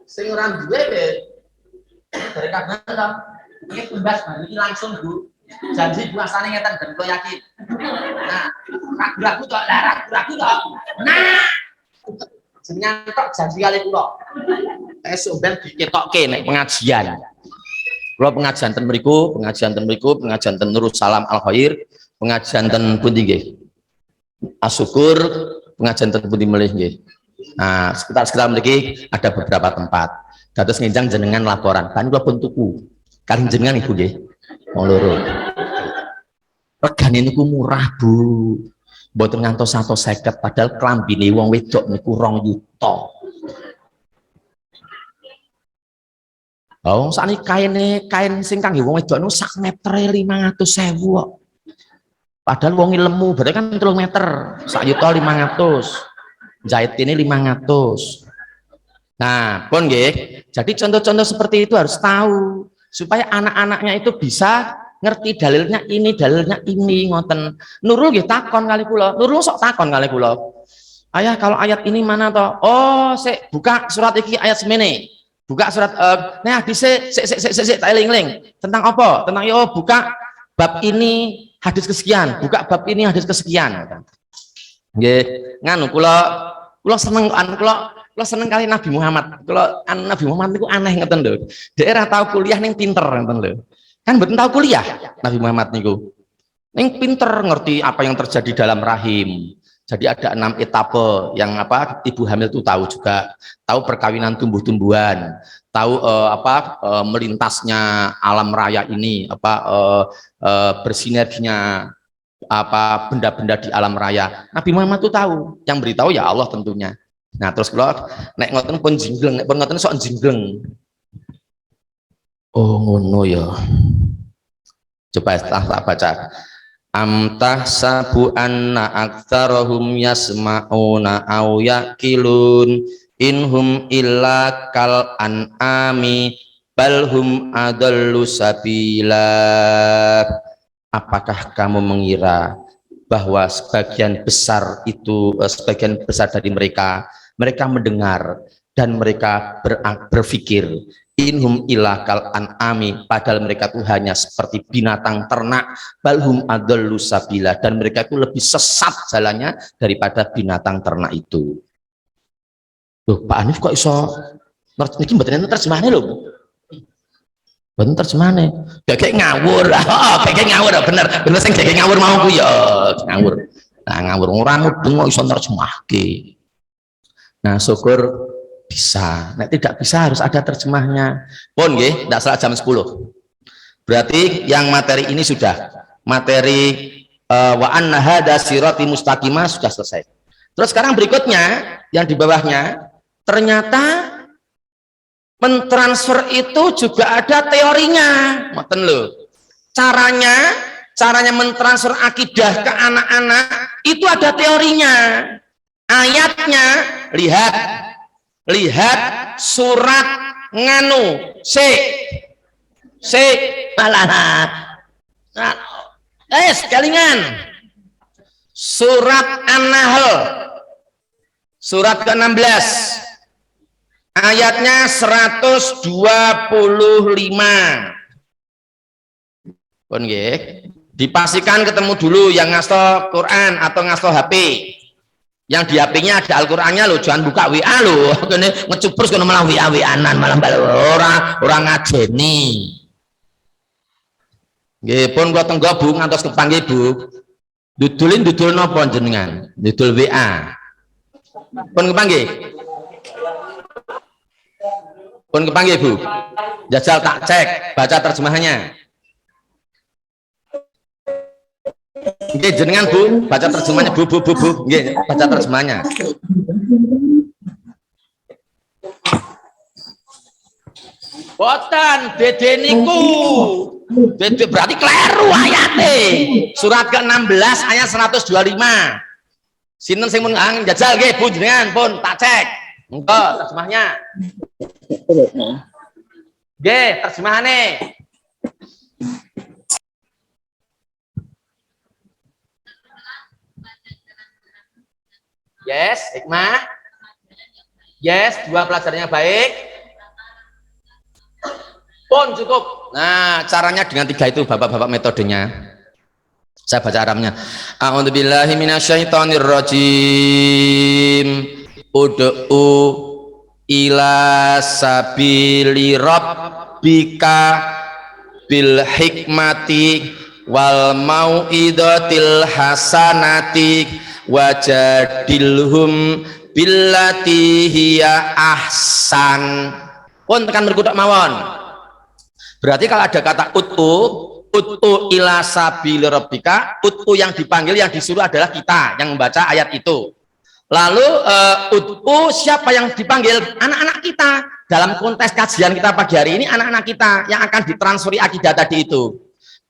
Sing ora duwe dari kapan toh? Ini tumbas ini langsung Bu. Janji puasane ngeten ben kula yakin. Nah, ragu-ragu tok, ragu-ragu tok. Nah, jenengan tok janji kali kula. Esuk ben diketokke nek pengajian. Kula pengajian ten mriku, pengajian ten Nurul Salam Al Khair, pengajian ten pundi nggih? Asyukur, pengajian ten pundi melih nggih. Nah, sekitar mriki ada beberapa tempat. Dados ngenjang jenengan laporan, kan kula pun tuku. Kali jenengan Ibu nggih. Wong loro. Regane niku murah, Bu. Mboten ngantos 150 padahal klambine wong wedok niku 2 juta. Oh, sakniki kain sing kangge wong wedok niku sak metere 500.000 kok. Padahal wong lemu berarti kan 3 meter, sak juta 500. Jahit ini 500. Nah, pun nggih. Jadi contoh-contoh seperti itu harus tahu supaya anak-anaknya itu bisa ngerti dalilnya ini ngoten. Nurul nggih takon kali kula. Nurul sok takon kali kula. Ayah, kalau ayat ini mana toh? Oh, sik buka surat iki ayat semene. Buka surat nah dhisik sik tak eling-eling. Tentang apa? Tentang yo buka bab ini hadis kesekian, buka bab ini hadis kesekian. Nggih, nganu kula seneng kula seneng kali Nabi Muhammad. Nabi Muhammad itu aneh ngeten lho. Daerah tahu kuliah ning pinter ngeten lho. Kan mboten tahu kuliah Nabi Muhammad niku. Ning pinter ngerti apa yang terjadi dalam rahim. Jadi ada 6 etape yang apa ibu hamil itu tahu juga. Tahu perkawinan tumbuh-tumbuhan, tahu melintasnya alam raya ini, bersinerginya apa benda-benda di alam raya. Nabi Muhammad itu tahu. Yang beritahu ya Allah tentunya. Nah terus kalau nek ngoten pun jingleng, nek pun ngoten sok jingleng. Oh ngono ya. Coba tak baca. Amtah sabu anna aktsarahum yasma'una aw yaqilun inhum illa kal an'ami balhum adallu sabila. Apakah kamu mengira bahwa sebagian besar dari mereka mendengar dan mereka berpikir inhum illa kal an'ami, padahal mereka itu hanya seperti binatang ternak, balhum adallu sabila, dan mereka itu lebih sesat jalannya daripada binatang ternak itu. Loh, Pak Hanif kok iso niki mboten enten terjemahane lho. Mboten terjemahane. Kayak ngawur. Kayak ngawur bener sing kayak ngawur mau ku ya, ngawur. Nah, ngawur ora mudeng kok iso nerjemahke. Nah, syukur Bisa. Nek tidak bisa harus ada terjemahnya. Pun nggih, ndak salah jam 10. Berarti yang materi ini sudah materi wa anna hadza sirati mustaqimah sudah selesai. Terus sekarang berikutnya yang di bawahnya ternyata mentransfer itu juga ada teorinya. Ngoten lho. Caranya mentransfer akidah ke anak-anak itu ada teorinya. Ayatnya lihat surat nganu malah kalingan surat An-Nahl surat ke-16 ayatnya 125 pun nggih dipastikan ketemu dulu yang ngasto Quran atau ngasto HP. Yang di HP-nya ada Al-Qur'annya loh, jangan buka WA loh. Kene ngecupres kono malah WA-WA-anan malah orang ngajeni. Nggih, pun kula tenggo Bu ngantos kepanggih Bu. Dudul napa jenengan? Dudul WA. Pun kepanggih. Pun kepanggih Bu. Jajal tak cek baca terjemahannya. Nggih jenengan Bu, baca terjemahnya Bu. Nggih, baca terjemahnya. Boten dede niku. Dede berarti kleru ayate. Surat ke-16 ayat 125. Sinten sing mun jajal nggih Bu jenengan pun tak cek. Engko terjemahnya. Nggih, terjemahane. Yes, hikmah. Yes, dua pelajarannya baik. Pun cukup. Nah, caranya dengan 3 itu Bapak-bapak metodenya. Saya baca Arabnya. A'udzubillahi minasyaitonirrajim. Ud'u ila sabili rabbika bil hikmati wal mau'idatil hasanati wajadilhum billati hiya ahsan. Pun tekan berkudak mawon. Berarti kalau ada kata ut'u ila sabili rabbika, ut'u yang dipanggil, yang disuruh adalah kita yang membaca ayat itu. Lalu ut'u siapa yang dipanggil? Anak-anak kita. Dalam konteks kajian kita pagi hari ini anak-anak kita yang akan ditransferi akidah tadi itu.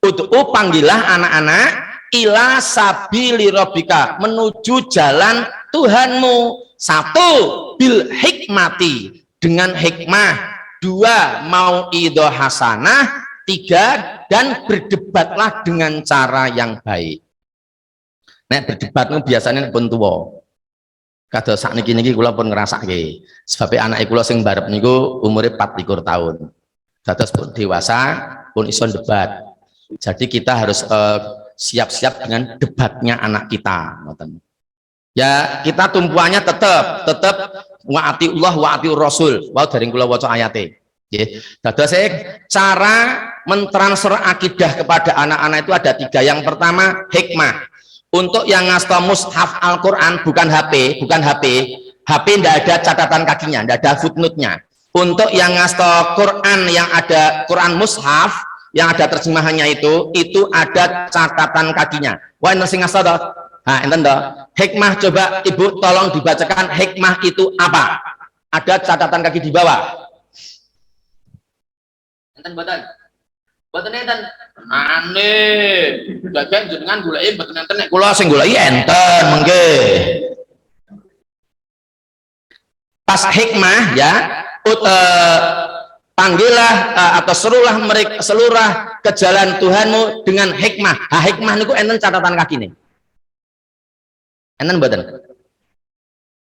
Ut'u panggilah anak-anak ila sabili rabbika, menuju jalan Tuhanmu. 1 bil hikmati, dengan hikmah. 2 mau'idhah hasanah. 3 dan berdebatlah dengan cara yang baik. Nek berdebat itu biasanya pun tuwa. Kados sakniki niki kula pun ngrasake. Sebab anak kula sing barep niku umure 24 tahun. Dados pun dewasa pun iso debat. Jadi kita harus siap-siap dengan debatnya anak kita. Ya, kita tumpuannya tetap wa'atiullah wa'atiur rasul. Wow, dari kula waca ayate. Nggih. Dados cara mentransfer akidah kepada anak-anak itu ada 3. Yang pertama hikmah. Untuk yang ngasto mushaf Al-Qur'an bukan HP. HP tidak ada catatan kakinya, tidak ada footnote-nya. Untuk yang ngasto Quran yang ada Quran mushaf yang ada terjemahannya itu ada catatan kakinya. Wah, enten sing ngasto to? Nah, enten to. Hikmah, coba Ibu tolong dibacakan hikmah itu apa? Ada catatan kaki di bawah. Enten mboten? Mboten enten. Aneh. Bagian jenengan goleki mboten enten nek kula sing goleki enten mengke. Pas hikmah ya, panggillah atau serulah mereka seluruh ke jalan Tuhanmu dengan hikmah. Ha, hikmah niku enten catatan kaki nih. Enten mboten?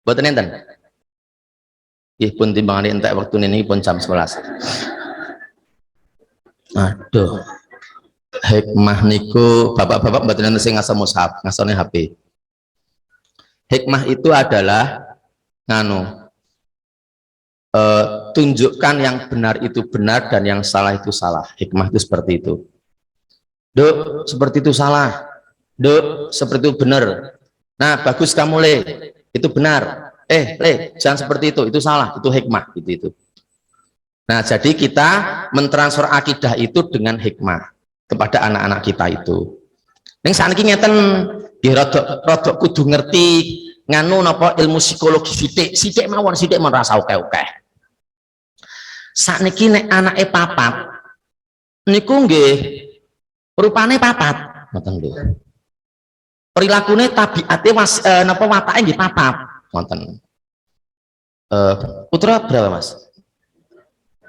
Mboten enten. Nggih pun timbangane entek wektune niki pun jam 11. Aduh. Hikmah niku bapak-bapak mboten enten sing ngaso mushaf, ngasone HP. Hikmah itu adalah tunjukkan yang benar itu benar dan yang salah itu salah. Hikmah itu seperti itu. Duk, seperti itu salah. Duk, seperti itu benar. Nah, bagus kamu Le, itu benar. jangan seperti itu salah, itu hikmah itu. Nah, jadi kita mentransfer akidah itu dengan hikmah kepada anak-anak kita itu. Ning saniki ngeten nggih rada kudu ngerti nganu napa ilmu psikologi sithik mawon rasa akeh-akeh. Sakniki nek anake papat niku nggih rupane papat, ngoten lho. Perilakune tabiate napa watake nggih papat, ngoten. Putra berapa, Mas?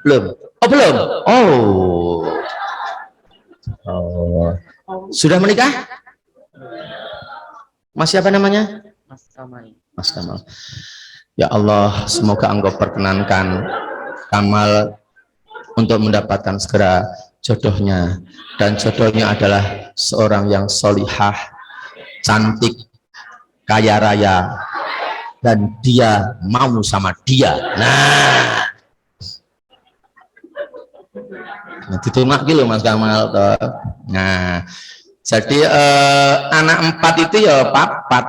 Belum. Oh, belum. Oh. Sudah menikah? Mas siapa namanya? Mas Kamal. Mas Kamal. Ya Allah, semoga Engkau perkenankan Kamal untuk mendapatkan segera jodohnya, dan jodohnya adalah seorang yang solihah, cantik, kaya raya, dan dia mau sama dia. Nah, ditumak gitu Mas Kamal toh. Nah, jadi anak 4 itu ya papat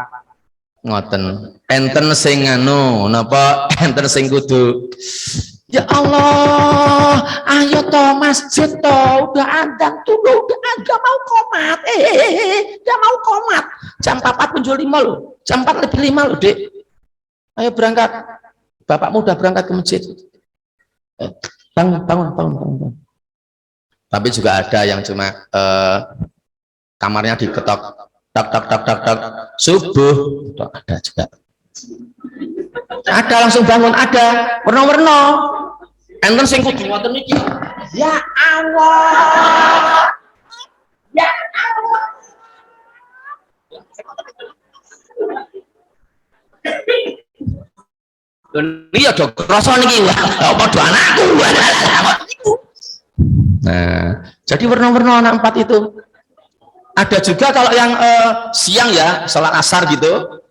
ngoten. Enten sing anu napa enten sing kudu ya Allah, ayo toh masjid toh, udah adzan tuh, udah mau komat, udah mau komat, jam 4 penjual 5 loh, jam 4 lebih 5 loh dek, ayo berangkat, bapakmu udah berangkat ke masjid, bangun. Tapi juga ada yang cuma kamarnya diketok, tak, subuh, ada juga. Ada langsung bangun, ada warna-warna. Enten sing kudu ngoten iki. Ya Allah. Ya Allah. Ini ya dok krasa niki padha anakku. Nah, jadi warna-warna anak 4 itu. Ada juga kalau yang siang ya, sholat asar gitu,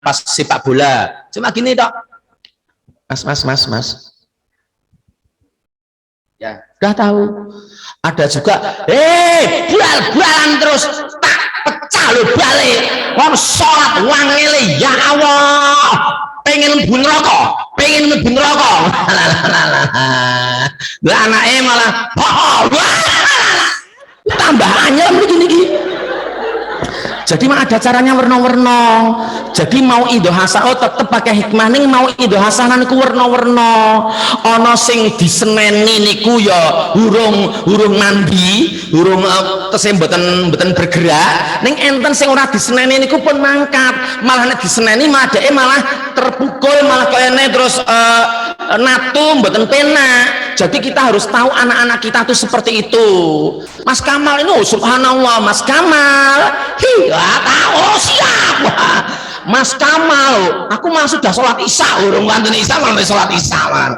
pas sepak bola, cuma gini dok, mas, ya udah tahu. Ada juga, bual-bualan terus, tak pecah lo balik, wong sholat wangele, ya Allah, pengen mlebu neraka, lah anaknya malah, tambah anyam niki. Jadi mah ada caranya warna-warna. Jadi mau idohasa tetep pakai hikmah ning mau idohasana niku warna-warna. Ana sing diseneni niku ya urung mandi, urung tesih mboten bergerak. Ning enten sing ora diseneni niku pun mangkat. Malah nek diseneni madake malah terpukul, malah kene terus natu mboten penak. Jadi kita harus tahu anak-anak kita tuh seperti itu. Mas Kamal ini subhanallah, Mas Kamal. Tahu siap. Mas Kamal, aku mah sudah sholat isya, urung wonten isya sampai sholat isya man.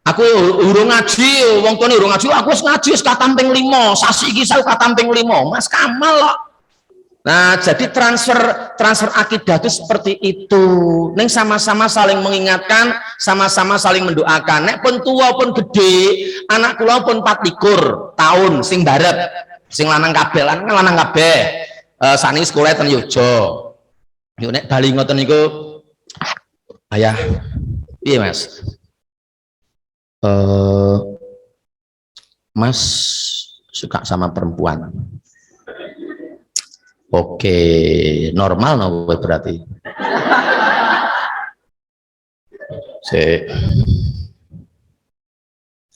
Aku urung ngaji, wong tuane urung ngaji, aku wis ngaji wis katam ping 5, sasi iki saya katam ping 5. Mas Kamal kok. Nah, jadi transfer akidah itu seperti itu. Neng sama-sama saling mengingatkan, sama-sama saling mendoakan. Nek pun tua pun gede, anak kula pun 24 tahun sing barep, sing lanang kabeh, lanang kabeh. Sani sekolah ten Yojo. Yo nek bali ngoten niku ayah piye Mas? Mas suka sama perempuan. Oke, normal no berarti.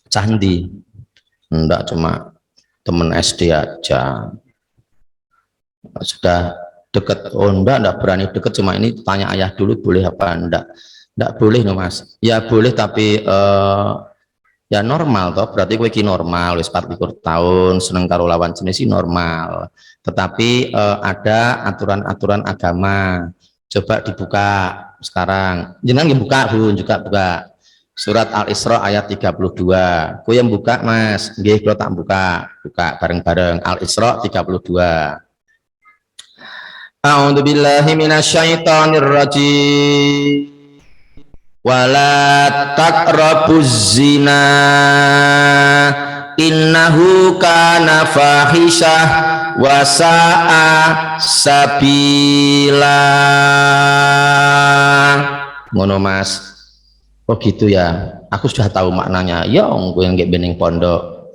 Candi, enggak cuma temen SD aja. Sudah deket, oh enggak berani deket, cuma ini tanya ayah dulu boleh apa enggak boleh no Mas. Ya boleh tapi ya normal toh, berarti kowe iki normal wis 24 tahun seneng karo lawan jenis sih normal. Tetapi ada aturan-aturan agama. Coba dibuka sekarang. Jenengan buka, Bu, juga buka. Surat Al-Isra ayat 32. Kowe yang buka, Mas. Nggih, kula tak buka. Buka bareng-bareng Al-Isra 32. A'udzu billahi minasyaitonir rajim. Wala taqrabuz zina innahu kana fahishah wasa'a sabila. Ngono Mas. Oh gitu ya, aku sudah tahu maknanya. Ya gue yang bening pondok.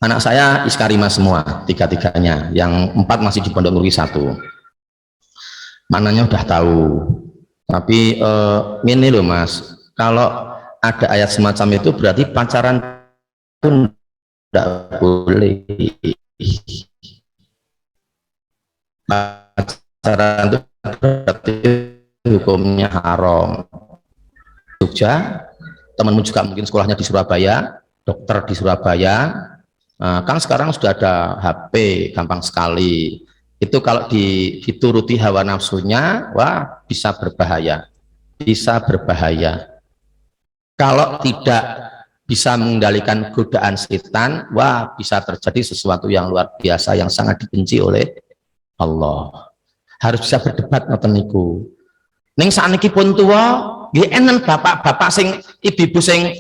Anak saya iskarima semua, tiga-tiganya. Yang 4 masih di Pondok Nuri 1. Maknanya udah tahu. Tapi ini loh Mas, kalau ada ayat semacam itu berarti pacaran pun tidak boleh. Pacaran itu berarti hukumnya haram. Jogja, temanmu juga mungkin sekolahnya di Surabaya, dokter di Surabaya, kan sekarang sudah ada HP, gampang sekali. Itu kalau dituruti hawa nafsunya, wah bisa berbahaya, bisa berbahaya. Kalau tidak bisa mengendalikan godaan setan, wah bisa terjadi sesuatu yang luar biasa yang sangat dibenci oleh Allah. Harus bisa berdebat ngoten niku. Ning sakniki pun tua, nggih enen bapak-bapak sing ibu-ibu sing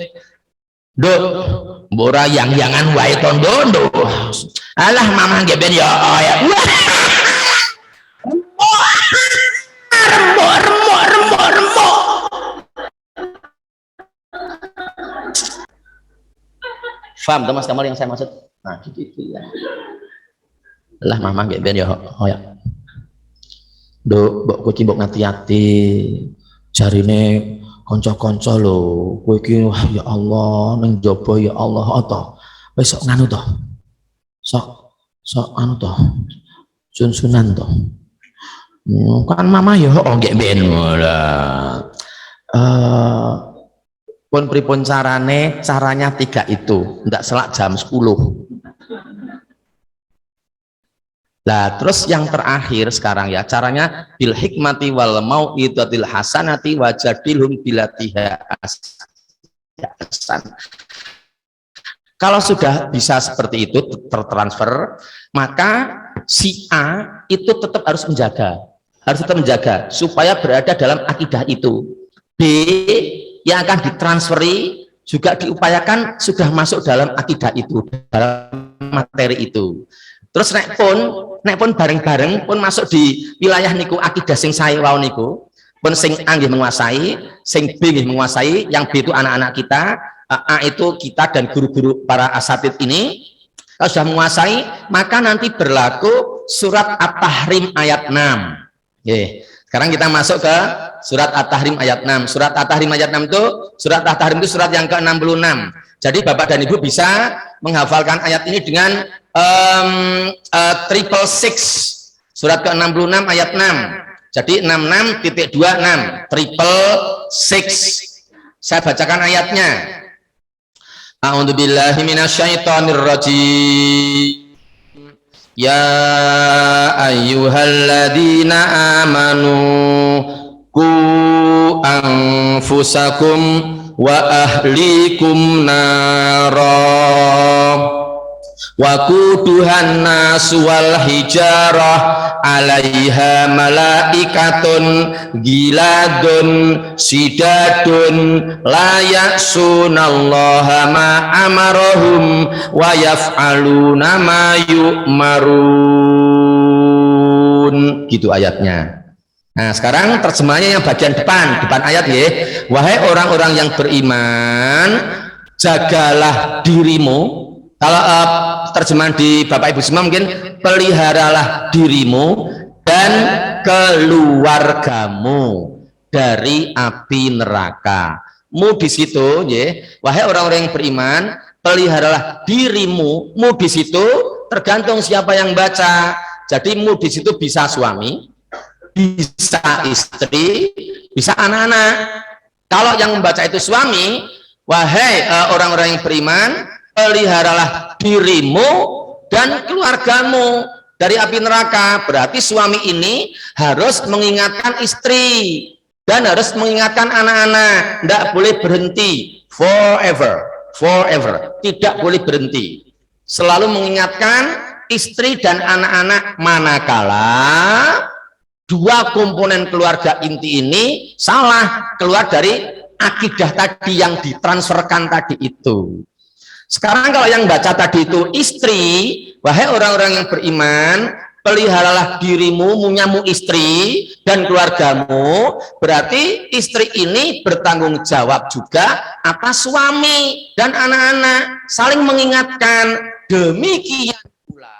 nduk mbora yang-yangan wae to nduk. Alah mamah nggih ben ya ya. Remuk. Faham tuh Mas Kamal yang saya maksud? Nah gitu ya. Alah mamah nggih ben ya ya. Nduk, mbok kowe iki mbok ngati-ati. Jarine kanca-kanca lho, kowe iki ya Allah ning jaba ya Allah to. Wis sok nganu to. Sok anu to. Sun-sunan to. Kan mama ya nggih ben lah. Pun pripun caranya 3 itu, ndak selak jam 10. Nah, terus yang terakhir sekarang ya, caranya bil hikmati wal mau'izatil hasanati wajadilhum bilatiha ahsan. Kalau sudah bisa seperti itu tertransfer, maka si A itu tetap harus menjaga supaya berada dalam akidah itu. B yang akan ditransferi juga diupayakan sudah masuk dalam akidah itu, dalam materi itu. Terus nek pun bareng-bareng pun masuk di wilayah niku akidah sing saya wau niku pun sing A nggih menguasai, sing B nggih menguasai, yang B itu anak-anak kita, A itu kita dan guru-guru para asatid ini. Kalau sudah menguasai, maka nanti berlaku surat At-Tahrim ayat 6. Oke. Sekarang kita masuk ke surat At-Tahrim ayat 6. Surat At-Tahrim ayat 6 itu, surat At-Tahrim itu surat yang ke-66. Jadi Bapak dan Ibu bisa menghafalkan ayat ini dengan 666, surat ke-66 ayat 6. Jadi 66.26 666. Saya bacakan ayatnya. A'udzubillahi minasyaitonirrajim. Ya ayyuhalladzina amanu qu anfusakum wa ahlikum nara waquduhan nasu wal hijarah 'alaiha malaikatun giladun sidadun la ya'sunallaha ma amarahum wa yaf'aluna ma yu'marun. Gitu ayatnya. Nah, sekarang terjemahnya yang bagian depan ayat ya. Wahai orang-orang yang beriman, jagalah dirimu. Kalau terjemahan di Bapak Ibu semua mungkin peliharalah dirimu dan keluargamu dari api neraka. Mu di situ, ya, wahai orang-orang yang beriman, peliharalah dirimu. Mu di situ tergantung siapa yang baca. Jadi mu di situ bisa suami, bisa istri, bisa anak-anak. Kalau yang membaca itu suami, wahai orang-orang yang beriman, peliharalah dirimu dan keluargamu dari api neraka. Berarti suami ini harus mengingatkan istri dan harus mengingatkan anak-anak. Tidak boleh berhenti forever, tidak boleh berhenti. Selalu mengingatkan istri dan anak-anak, manakala dua komponen keluarga inti ini salah, keluar dari akidah tadi yang ditransferkan tadi itu. Sekarang kalau yang baca tadi itu istri, wahai orang-orang yang beriman, peliharalah dirimu, munyamu istri dan keluargamu. Berarti istri ini bertanggung jawab juga atas suami dan anak-anak, saling mengingatkan. Demikian pula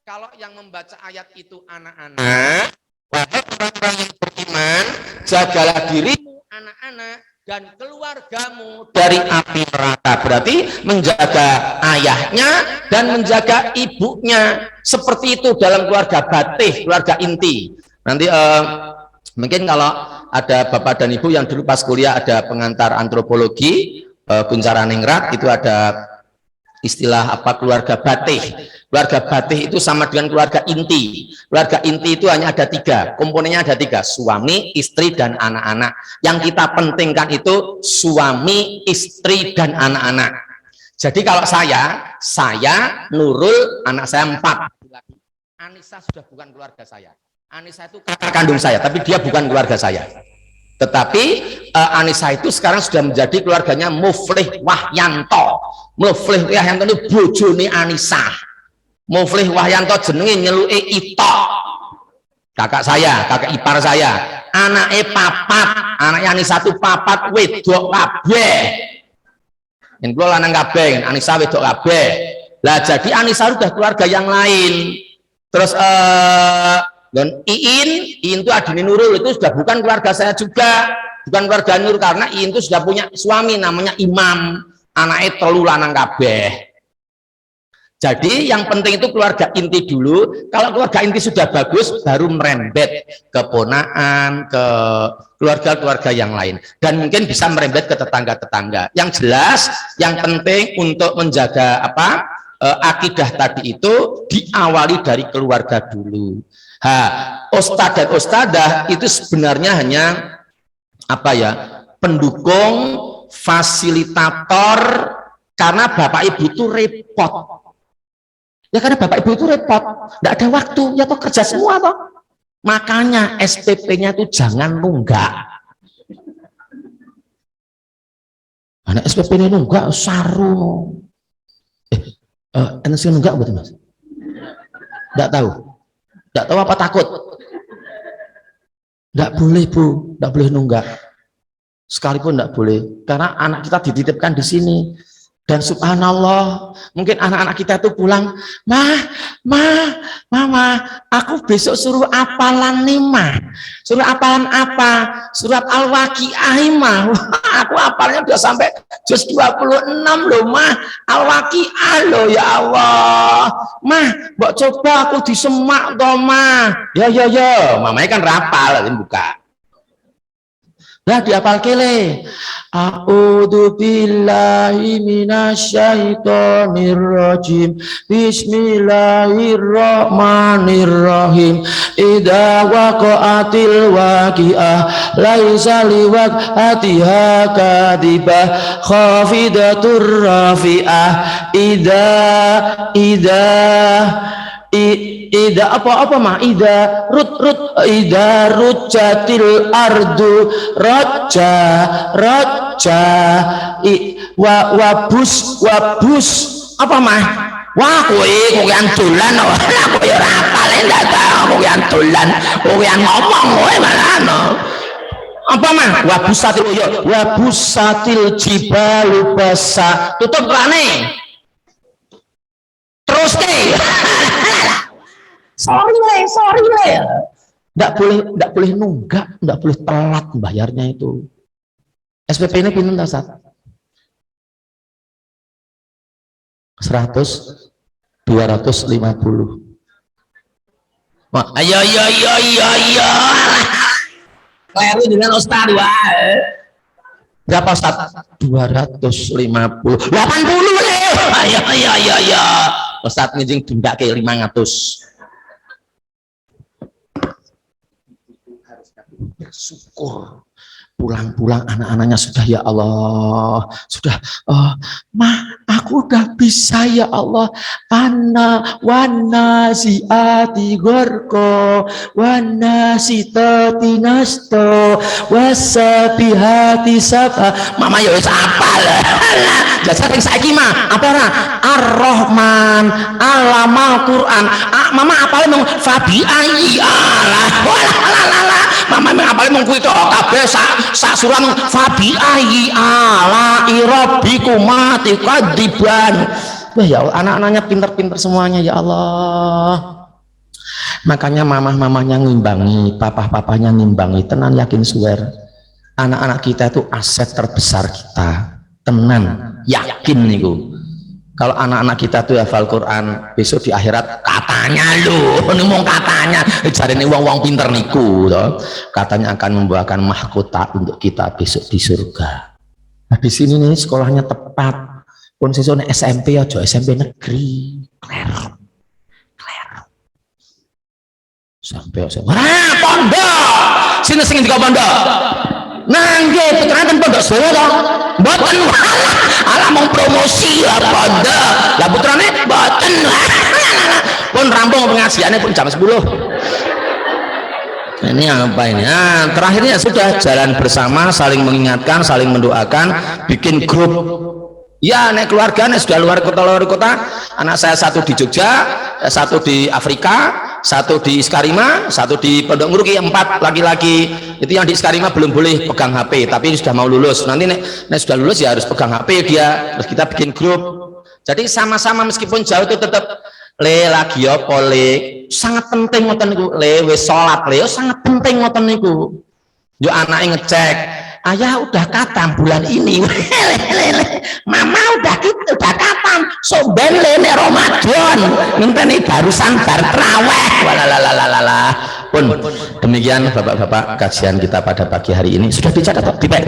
kalau yang membaca ayat itu anak-anak, wahai orang-orang yang beriman, jagalah dirimu, anak-anak dan keluargamu dari api neraka. Berarti menjaga ayahnya dan menjaga ibunya. Seperti itu dalam keluarga Batih, keluarga inti. Nanti mungkin kalau ada bapak dan ibu yang dulu pas kuliah ada pengantar antropologi Kuncaraningrat, itu ada istilah apa keluarga Batih. Keluarga Batih itu sama dengan keluarga inti. Keluarga inti itu hanya ada 3, komponennya ada 3, suami, istri, dan anak-anak. Yang kita pentingkan itu suami, istri, dan anak-anak. Jadi kalau saya Nurul, anak saya 4. Anissa sudah bukan keluarga saya. Anissa itu kakak kandung saya, tapi dia bukan keluarga saya. Tetapi Anissa itu sekarang sudah menjadi keluarganya Muflih Wahyanto. Muflih Wahyanto itu bojone Anissa. Muflih Wahyanto jenenge nyeluke Ito. Kakak saya, kakak ipar saya. Anaknya papat, anaknya Anissa itu papat wedok kabeh. Yang kula lanang kabeh, Anissa wedok kabeh. Lah jadi Anissa sudah keluarga yang lain. Terus dan Iin itu adine Nurul, itu sudah bukan keluarga saya juga, bukan keluarga Nur, karena Iin itu sudah punya suami namanya Imam, anaknya 3 lanang kabeh. Jadi yang penting itu keluarga inti dulu. Kalau keluarga inti sudah bagus, baru merembet ke ponaan, ke keluarga-keluarga yang lain, dan mungkin bisa merembet ke tetangga-tetangga. Yang jelas, yang penting untuk menjaga akidah tadi itu diawali dari keluarga dulu. Ustadz dan ustadzah itu sebenarnya hanya pendukung, fasilitator, karena bapak ibu itu repot. Ya karena bapak ibu itu repot, nggak ada waktu, ya toh kerja semua toh. Makanya SPP-nya itu jangan nunggak. Karena SPP-nya nunggak saru. Ente nunggak betul mas? Nggak tahu. Nggak tahu apa takut? Nggak boleh bu, nggak boleh nunggak. Sekalipun nggak boleh, karena anak kita dititipkan di sini. Dan subhanallah, mungkin anak-anak kita tuh pulang, mama, aku besok suruh apalan nih mah. Suruh apalan apa? Surat Al-Waqiah mah. Aku apalnya udah sampai juz 26 loh mah. Al-Waqiah loh, ya Allah. Mah, mbok coba aku disemak toh mah. Ya, mamanya kan rapal, buka. Lah dihafal kele. A'udzu billahi minasyaitonir rajim. Bismillahirrahmanirrahim. Idza waqa'atil waqi'ah laisa liwaqatiha kadibah khafidatur rafi'ah. Ida apa mah ida rujjatil ardu roja wabus apa mah wah kowe yang dolan aku ya ora hafal ndak tahu yang dolan yang ngomong kowe malah apa mah wabusatil jibalu basa tutup rane terus deh. sorry le. Nggak boleh nunggak, nggak boleh telat bayarnya itu. SPP ini pinten ta, Sat? 100 250. Wah, ayo. Kleru dengan Ustaz wae. Berapa Ustaz? 250. 80 le. Ayo. Ustaz ngijing dendake 500. Bersyukur pulang-pulang anak-anaknya sudah, ya Allah, sudah, aku udah bisa ya Allah, wana ziati gorko, wana sitati nasto, wasabihati sapa. Mama ya wis apal. Jasa ting saiki mah apa ora? Ar-Rahman, alamal Quran. Mama apale mung fabi ayi Allah. Mama apale mung kuwi tok kabeh sak surah mung fabi ayi ala irabbikum tikadiban. Wah ya Allah, anak-anaknya pinter-pinter semuanya ya Allah. Makanya mamah-mamahnya ngimbangi, papah-papahnya ngimbangi, tenan yakin swear. Anak-anak kita itu aset terbesar kita. Tenan, yakin niku. Kalau anak-anak kita tuh hafal Quran, besok di akhirat katanya ngomong katanya, jarene wong-wong pinter niku toh, katanya akan membawakan mahkota untuk kita besok di surga. Nah di sini nih sekolahnya tepat. Pun sesone SMP aja, SMP negeri. Kler. Sampai pondok. Sini sing tiga pondok. Nangge putrane pondok Solo to. Mboten ala mau promosi ya pondok. Lah putrane mboten. Pun rampung pengajiannya pun jam 10. Ini apa ini? Nah, terakhirnya sudah jalan bersama, saling mengingatkan, saling mendoakan, bikin grup. Ya, naik keluarga, naik sudah luar kota, anak saya satu di Jogja, satu di Afrika, satu di Iskarima, satu di Pondok Nguruki, 4 laki-laki. Itu yang di Iskarima belum boleh pegang HP, tapi sudah mau lulus. Nanti nek sudah lulus ya harus pegang HP dia. Terus kita bikin grup. Jadi sama-sama meskipun jauh itu tetap le lagi apa le. Sangat penting ngoten niku. Le wis salat le, sangat penting ngoten niku. Yo anake ngecek. Ayah udah katam bulan ini. Mama udah katam soben lene Ramadan. Ngenteni barusan bar traweh. Walalalala. Pun demikian Bapak-bapak kajian kita pada pagi hari ini sudah dicatat dibek.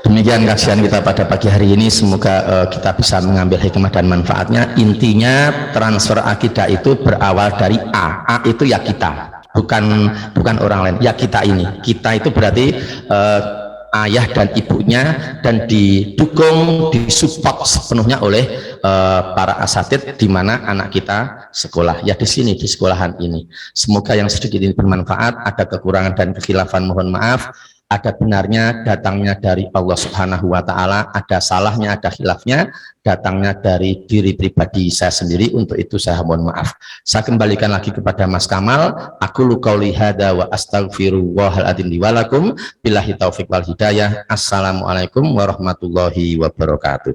Demikian kajian kita pada pagi hari ini, semoga kita bisa mengambil hikmah dan manfaatnya. Intinya transfer akidah itu berawal dari A itu ya kita. Bukan orang lain, ya kita ini. Kita itu berarti ayah dan ibunya, dan didukung, disupport sepenuhnya oleh para asatid di mana anak kita sekolah. Ya di sini, di sekolahan ini. Semoga yang sedikit ini bermanfaat. Ada kekurangan dan kekhilafan mohon maaf. Ada benarnya datangnya dari Allah Subhanahu wa Ta'ala, ada salahnya, ada khilafnya datangnya dari diri pribadi saya sendiri. Untuk itu saya mohon maaf. Saya kembalikan lagi kepada Mas Kamal. Aku qauli hada wa astaghfirullahaladzim li wa lakum billahi taufiq wal hidayah. Assalamualaikum warahmatullahi wabarakatuh.